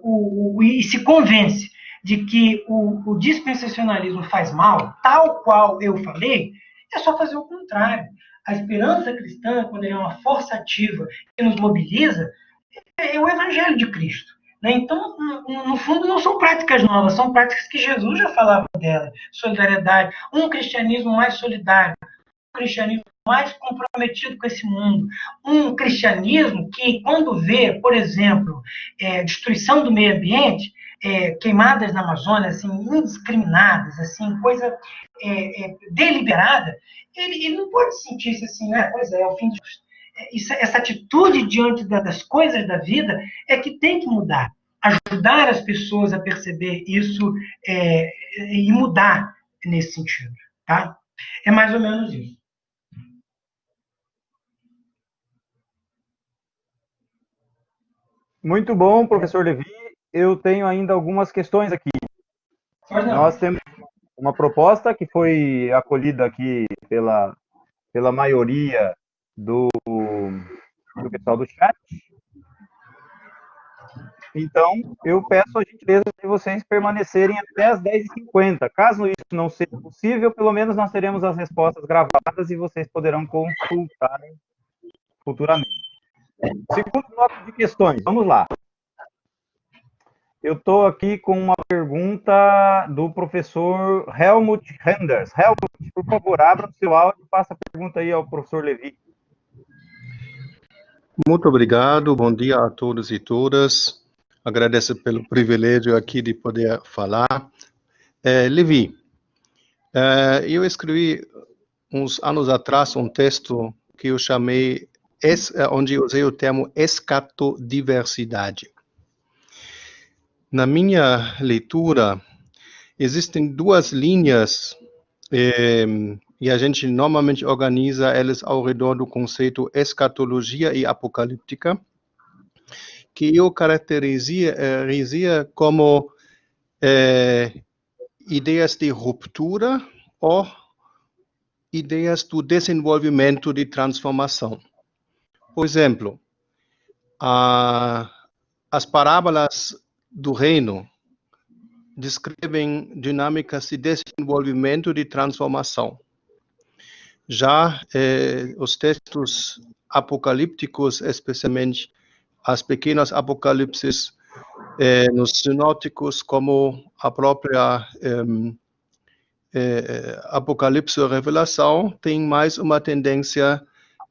e se convence de que o dispensacionalismo faz mal, tal qual eu falei, é só fazer o contrário. A esperança cristã, quando é uma força ativa que nos mobiliza, é o Evangelho de Cristo. Né? Então, no fundo, não são práticas novas, são práticas que Jesus já falava dela. Solidariedade, um cristianismo mais solidário, um cristianismo mais comprometido com esse mundo, um cristianismo que, quando vê, por exemplo, destruição do meio ambiente, queimadas na Amazônia, assim, indiscriminadas, assim, coisa deliberada, ele não pode sentir-se assim, né? Pois é o fim de... Essa atitude diante das coisas da vida é que tem que mudar. Ajudar as pessoas a perceber isso e mudar nesse sentido. Tá? É mais ou menos isso. Muito bom, professor Levi. Eu tenho ainda algumas questões aqui. Nós temos uma proposta que foi acolhida aqui pela maioria do pessoal do chat. Então, eu peço a gentileza de vocês permanecerem até as 10h50. Caso isso não seja possível, pelo menos nós teremos as respostas gravadas e vocês poderão consultar futuramente. Segundo bloco de questões, vamos lá. Eu estou aqui com uma pergunta do professor Helmut Renders. Helmut, por favor, abra o seu áudio e faça a pergunta aí ao professor Levi. Muito obrigado, bom dia a todos e todas. Agradeço pelo privilégio aqui de poder falar. Levi, eu escrevi uns anos atrás um texto que eu chamei, onde eu usei o termo escatodiversidade. na minha leitura, existem duas linhas, e a gente normalmente organiza elas ao redor do conceito escatologia e apocalíptica, que eu caracterizaria como ideias de ruptura ou ideias do desenvolvimento de transformação. Por exemplo, as parábolas do reino descrevem dinâmicas de desenvolvimento de transformação. Já os textos apocalípticos, especialmente as pequenas apocalipses nos sinóticos, como a própria Apocalipse ou Revelação, tem mais uma tendência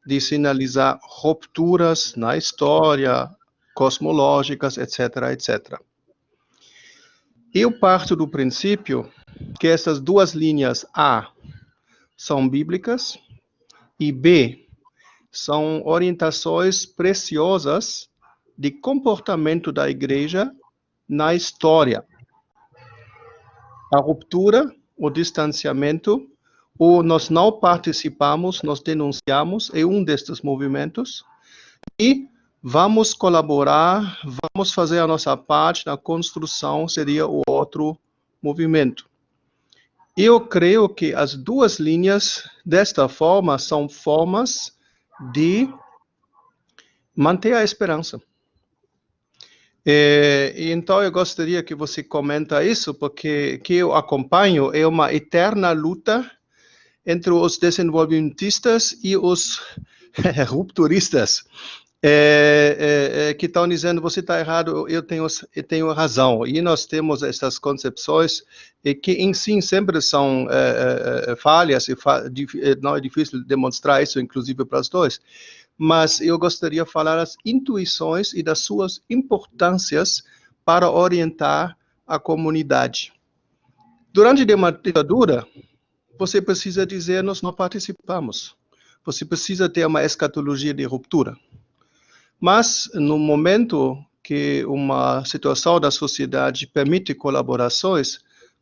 de sinalizar rupturas na história, cosmológicas, etc., etc. Eu parto do princípio que essas duas linhas A são bíblicas e B são orientações preciosas de comportamento da igreja na história. A ruptura, o distanciamento, ou nós não participamos, nós denunciamos, é um destes movimentos, e vamos colaborar, vamos fazer a nossa parte na construção, seria o outro movimento. Eu creio que as duas linhas, desta forma, são formas de manter a esperança. Então, eu gostaria que você comenta isso, porque que eu acompanho é uma eterna luta entre os desenvolvimentistas e os rupturistas, que estão dizendo, você está errado, eu tenho razão. E nós temos essas concepções que, em si, sempre são falhas, e não é difícil demonstrar isso, inclusive para os dois. Mas eu gostaria de falar das intuições e das suas importâncias para orientar a comunidade. Durante uma ditadura, você precisa dizer, nós não participamos. Você precisa ter uma escatologia de ruptura. Mas, no momento que uma situação da sociedade permite colaborações,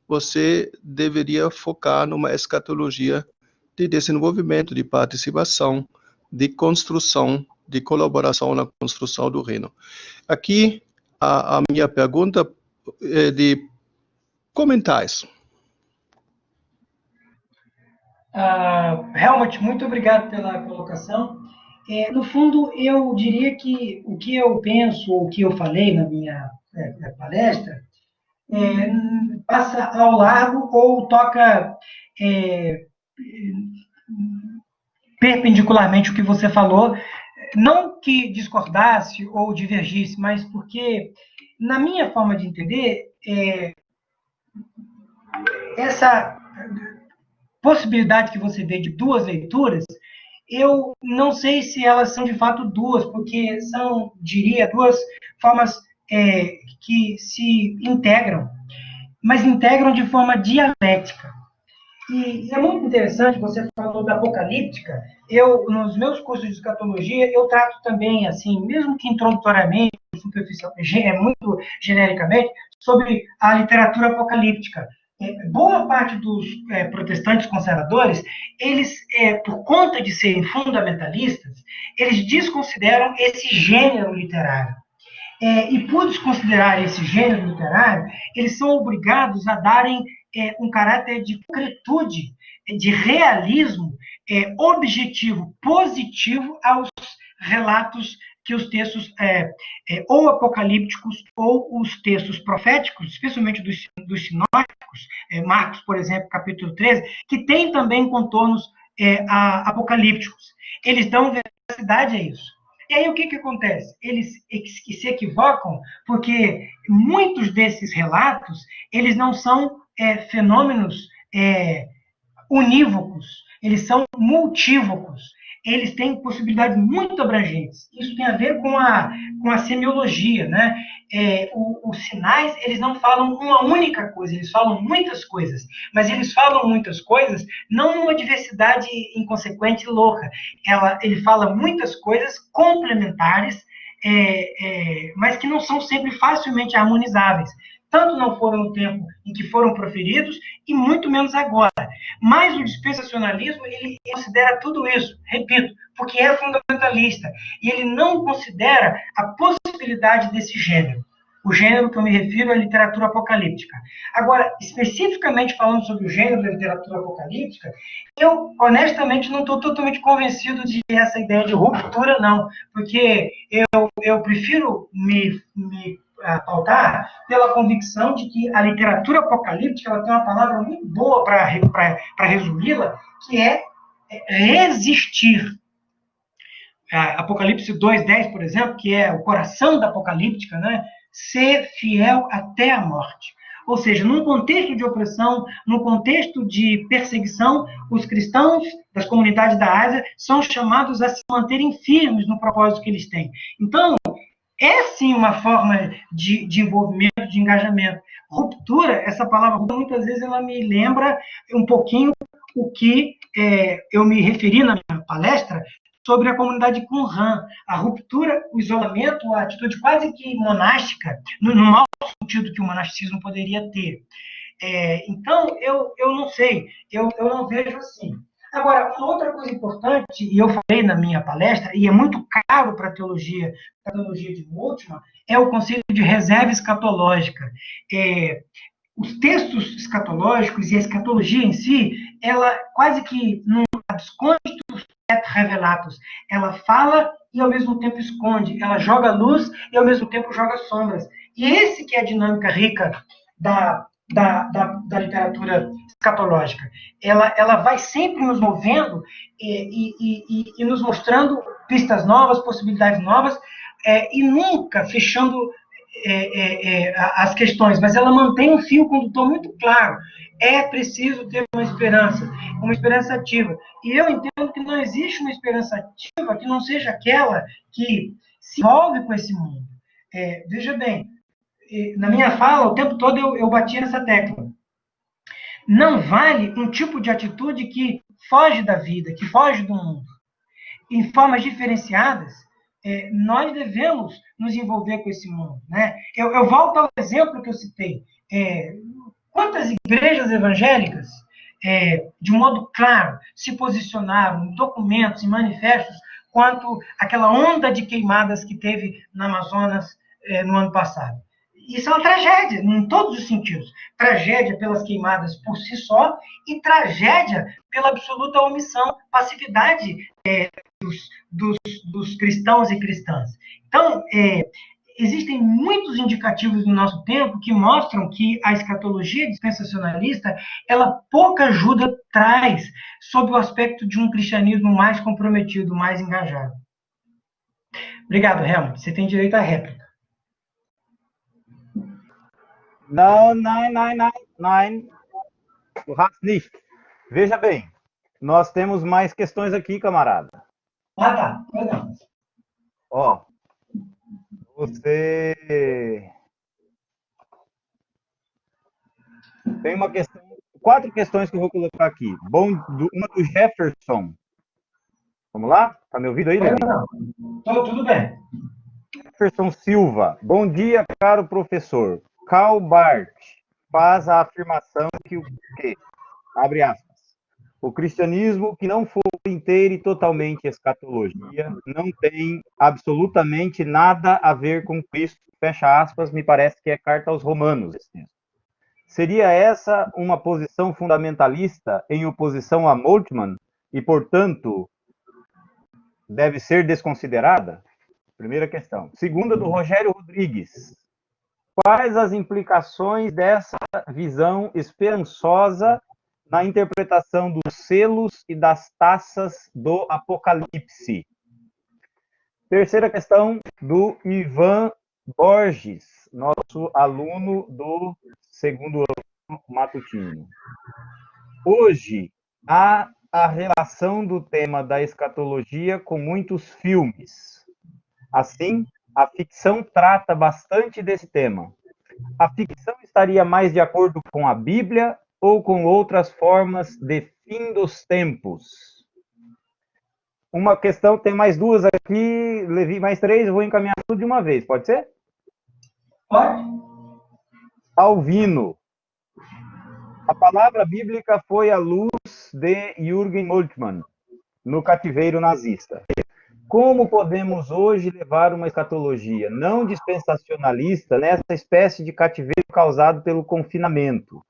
você deveria focar numa escatologia de desenvolvimento, de participação, de construção, de colaboração na construção do reino. Aqui, a minha pergunta é de comentários. Helmut, muito obrigado pela colocação. No fundo, eu diria que o que eu penso, ou o que eu falei na minha palestra, passa ao largo ou toca perpendicularmente o que você falou, não que discordasse ou divergisse, mas porque, na minha forma de entender, essa possibilidade que você vê de duas leituras, eu não sei se elas são de fato duas, porque são, diria, duas formas que se integram, mas integram de forma dialética. E é muito interessante, você falou da apocalíptica, nos meus cursos de escatologia, eu trato também, assim, mesmo que introdutoriamente, muito genericamente, sobre a literatura apocalíptica. Boa parte dos protestantes conservadores, eles, por conta de serem fundamentalistas, eles desconsideram esse gênero literário. E por desconsiderar esse gênero literário, eles são obrigados a darem um caráter de concretude, de realismo objetivo, positivo aos relatos que os textos ou apocalípticos ou os textos proféticos, especialmente dos sinóticos, Marcos, por exemplo, capítulo 13, que tem também contornos apocalípticos. Eles dão veracidade a isso. E aí o que acontece? Eles se equivocam porque muitos desses relatos, eles não são fenômenos unívocos, eles são multívocos, eles têm possibilidades muito abrangentes. Isso tem a ver com a semiologia, né? Os sinais, eles não falam uma única coisa, eles falam muitas coisas, mas eles falam muitas coisas não numa diversidade inconsequente e louca. Ele fala muitas coisas complementares mas que não são sempre facilmente harmonizáveis. Tanto não foram no tempo em que foram proferidos, e muito menos agora. Mas o dispensacionalismo, ele considera tudo isso, repito, porque é fundamentalista, e ele não considera a possibilidade desse gênero. O gênero que eu me refiro é a literatura apocalíptica. Agora, especificamente falando sobre o gênero da literatura apocalíptica, eu, honestamente, não estou totalmente convencido de essa ideia de ruptura, não, porque eu prefiro me pautar pela convicção de que a literatura apocalíptica ela tem uma palavra muito boa para resumi-la, que é resistir. Apocalipse 2:10, por exemplo, que é o coração da apocalíptica, né? Ser fiel até a morte. Ou seja, num contexto de opressão, num contexto de perseguição, os cristãos das comunidades da Ásia são chamados a se manterem firmes no propósito que eles têm. Então, é sim uma forma de envolvimento, de engajamento. Ruptura, essa palavra muitas vezes ela me lembra um pouquinho o que eu me referi na minha palestra sobre a comunidade Qumran. A ruptura, o isolamento, a atitude quase que monástica, no mau sentido que o monasticismo poderia ter. Então, eu não sei, eu não vejo assim. Agora, uma outra coisa importante, e eu falei na minha palestra, e é muito caro para a teologia de Moltmann, é o conceito de reserva escatológica. Os textos escatológicos e a escatologia em si, ela quase que não esconde os revelatos. Ela fala e ao mesmo tempo esconde. Ela joga luz e ao mesmo tempo joga sombras. E esse que é a dinâmica rica da literatura escatológica. Ela vai sempre nos movendo e nos mostrando pistas novas, possibilidades novas, e nunca fechando as questões, mas ela mantém um fio condutor muito claro. É preciso ter uma esperança ativa. E eu entendo que não existe uma esperança ativa que não seja aquela que se envolve com esse mundo. Veja bem, na minha fala, o tempo todo eu bati nessa tecla. Não vale um tipo de atitude que foge da vida, que foge do mundo. Em formas diferenciadas, nós devemos nos envolver com esse mundo. Né? Eu volto ao exemplo que eu citei. Quantas igrejas evangélicas, de modo claro, se posicionaram em documentos, em manifestos, quanto àquela onda de queimadas que teve no Amazonas no ano passado? Isso é uma tragédia, em todos os sentidos. Tragédia pelas queimadas por si só e tragédia pela absoluta omissão, passividade dos cristãos e cristãs. Então, existem muitos indicativos no nosso tempo que mostram que a escatologia dispensacionalista, ela pouca ajuda traz sob o aspecto de um cristianismo mais comprometido, mais engajado. Obrigado, Helmut. Você tem direito à réplica. Não, du hast nicht. Veja bem, nós temos mais questões aqui, camarada. Tá. Legal. Ó, você tem uma questão, 4 questões que eu vou colocar aqui. Uma do Jefferson. Vamos lá? Tá me ouvindo aí, Levi? Tudo bem. Jefferson Silva. Bom dia, caro professor. Karl Barth faz a afirmação que abre aspas, o cristianismo que não for inteiro e totalmente escatologia não tem absolutamente nada a ver com Cristo, fecha aspas, me parece que é carta aos Romanos. Seria essa uma posição fundamentalista em oposição a Moltmann e, portanto, deve ser desconsiderada? Primeira questão. Segunda, do Rogério Rodrigues. Quais as implicações dessa visão esperançosa na interpretação dos selos e das taças do Apocalipse? Terceira questão, do Ivan Borges, nosso aluno do segundo ano matutino. Hoje, há a relação do tema da escatologia com muitos filmes. Assim, a ficção trata bastante desse tema. A ficção estaria mais de acordo com a Bíblia ou com outras formas de fim dos tempos? uma questão, tem mais duas aqui, Levi, mais três, eu vou encaminhar tudo de uma vez, pode ser? Pode? Alvino. A palavra bíblica foi a luz de Jürgen Moltmann no cativeiro nazista. Como podemos hoje levar uma escatologia não dispensacionalista nessa espécie de cativeiro causado pelo confinamento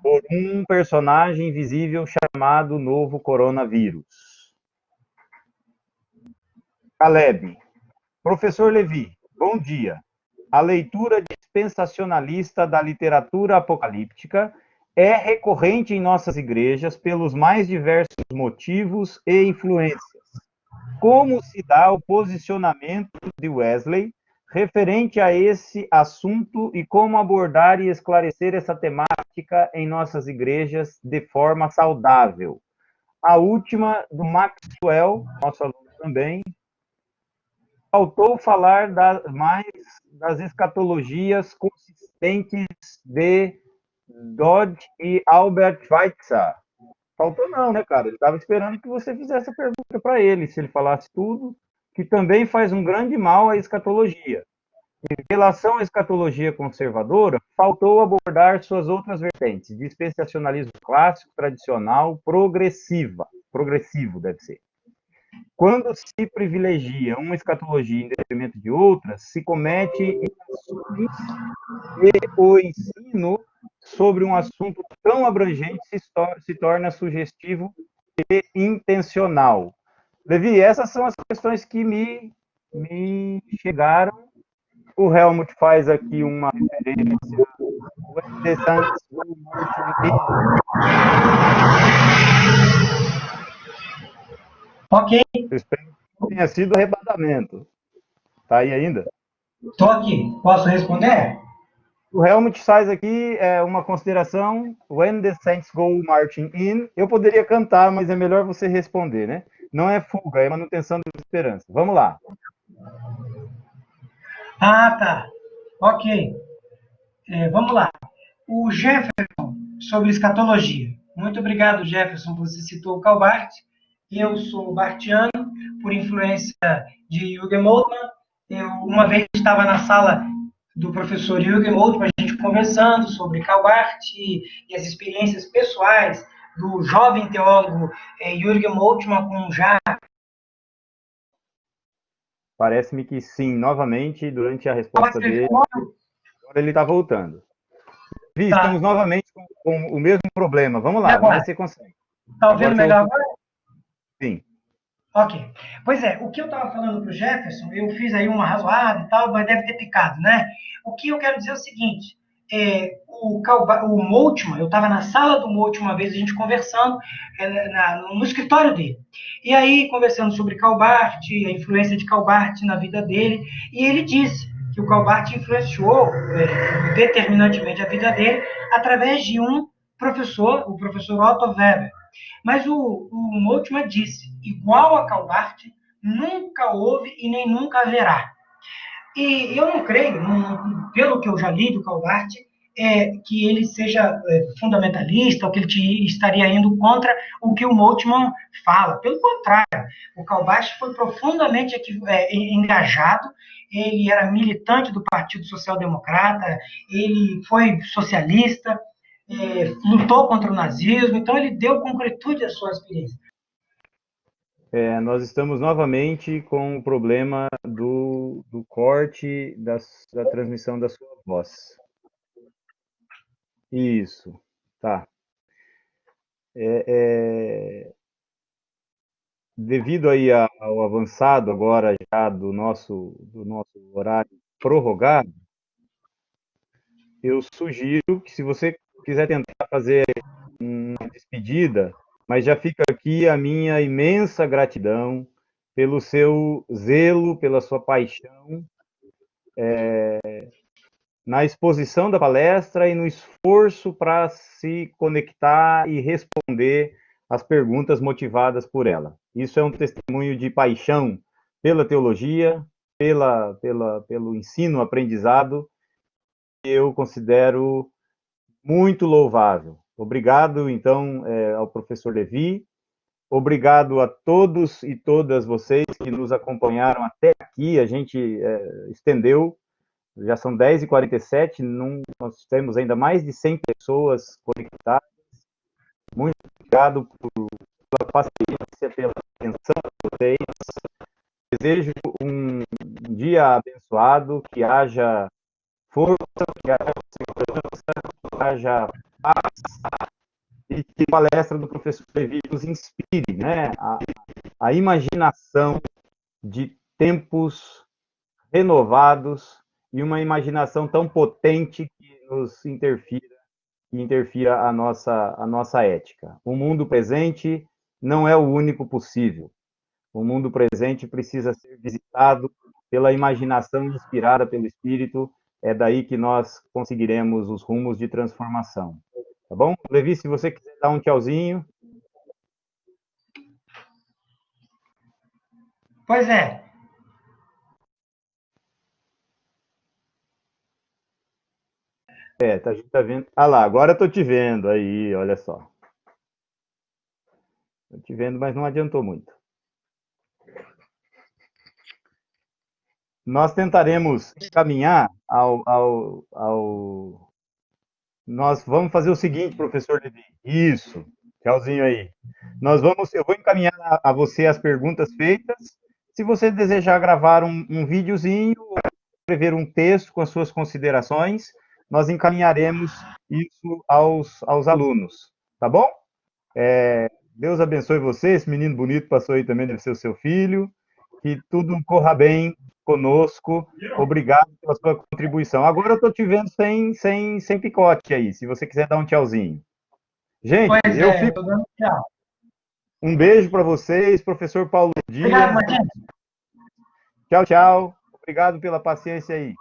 por um personagem invisível chamado novo coronavírus? Caleb. Professor Levi, bom dia. A leitura dispensacionalista da literatura apocalíptica é recorrente em nossas igrejas pelos mais diversos motivos e influências. Como se dá o posicionamento de Wesley referente a esse assunto e como abordar e esclarecer essa temática em nossas igrejas de forma saudável? A última, do Maxwell, nosso aluno também, faltou falar mais das escatologias consistentes de Dodge e Albert Schweitzer. Faltou não, né, cara? Ele estava esperando que você fizesse a pergunta para ele, se ele falasse tudo, que também faz um grande mal à escatologia. Em relação à escatologia conservadora, faltou abordar suas outras vertentes, dispensacionalismo clássico, tradicional, progressivo deve ser. Quando se privilegia uma escatologia em detrimento de outras, se comete inações e o ensino sobre um assunto tão abrangente se torna sugestivo e intencional. Levi, essas são as questões que me chegaram. O Helmut faz aqui uma referência. When the Saints Go Marching Ok, In. Eu espero que tenha sido arrebatamento. Tá aí ainda? estou aqui. Posso responder? O Helmut faz aqui uma consideração. When the Saints Go Marching In. Eu poderia cantar, mas é melhor você responder, né? Não é fuga, é manutenção da esperança. Vamos lá. Ah, tá. Ok. Vamos lá. O Jefferson, sobre escatologia. Muito obrigado, Jefferson. Você citou o Karl Barth. Eu sou barthiano, por influência de Jürgen Moltmann. Eu, uma vez, estava na sala do professor Jürgen Moltmann, a gente conversando sobre Karl Barth e as experiências pessoais do jovem teólogo Jürgen Moltmann com Jacques. Parece-me que sim, novamente, durante a resposta dele. Agora ele está voltando. Vi, Tá. estamos novamente com o mesmo problema. Vamos lá, vamos ver se você consegue. Está ouvindo melhor agora? Sim. Ok. Pois é, o que eu estava falando para o Jefferson, eu fiz aí uma razoada e tal, mas deve ter picado, né? O que eu quero dizer é o seguinte, o Moltmann, eu estava na sala do Moltmann uma vez, a gente conversando no escritório dele. E aí, conversando sobre Karl Barth, a influência de Karl Barth na vida dele, e ele disse que o Karl Barth influenciou determinantemente a vida dele através de um professor, o professor Otto Weber. Mas o Moltmann disse, igual a Karl Barth, nunca houve e nem nunca haverá. E eu não creio, pelo que eu já li do Karl Barth, que ele seja fundamentalista ou que ele estaria indo contra o que o Moltmann fala. Pelo contrário, o Karl Barth foi profundamente engajado, ele era militante do Partido Social Democrata, ele foi socialista, lutou contra o nazismo, então ele deu concretude à sua experiência. Nós estamos novamente com o problema do corte da transmissão da sua voz. Isso, tá. Devido aí ao avançado agora já do nosso horário prorrogado, eu sugiro que, se você quiser tentar fazer uma despedida, mas já fica aqui a minha imensa gratidão pelo seu zelo, pela sua paixão na exposição da palestra e no esforço para se conectar e responder às perguntas motivadas por ela. Isso é um testemunho de paixão pela teologia, pelo ensino, aprendizado, que eu considero muito louvável. Obrigado, então, ao professor Levi. Obrigado a todos e todas vocês que nos acompanharam até aqui. A gente estendeu, já são 10h47, nós temos ainda mais de 100 pessoas conectadas. Muito obrigado pela paciência, pela atenção de vocês. Desejo um dia abençoado, que haja força, que haja segurança, que haja paz, e que a palestra do professor Levi nos inspire, né, a imaginação de tempos renovados e uma imaginação tão potente que nos interfira a nossa ética. O mundo presente não é o único possível. O mundo presente precisa ser visitado pela imaginação inspirada pelo Espírito. É daí que nós conseguiremos os rumos de transformação. Tá bom? Levi, se você quiser dar um tchauzinho. Pois é. A gente tá vendo. Ah lá, agora eu tô te vendo aí, olha só. Tô te vendo, mas não adiantou muito. Nós tentaremos caminhar Nós vamos fazer o seguinte, professor Levi. Isso, tchauzinho aí. Eu vou encaminhar a você as perguntas feitas. Se você desejar gravar um videozinho, escrever um texto com as suas considerações, nós encaminharemos isso aos alunos, tá bom? Deus abençoe você, esse menino bonito passou aí também, deve ser o seu filho. Que tudo corra bem conosco. Obrigado pela sua contribuição. Agora eu estou te vendo sem picote aí, se você quiser dar um tchauzinho. Gente, Pois eu é, fico. tô dando tchau. Um beijo para vocês, professor Paulo Obrigado, Dias. Martins. Tchau, tchau. Obrigado pela paciência aí.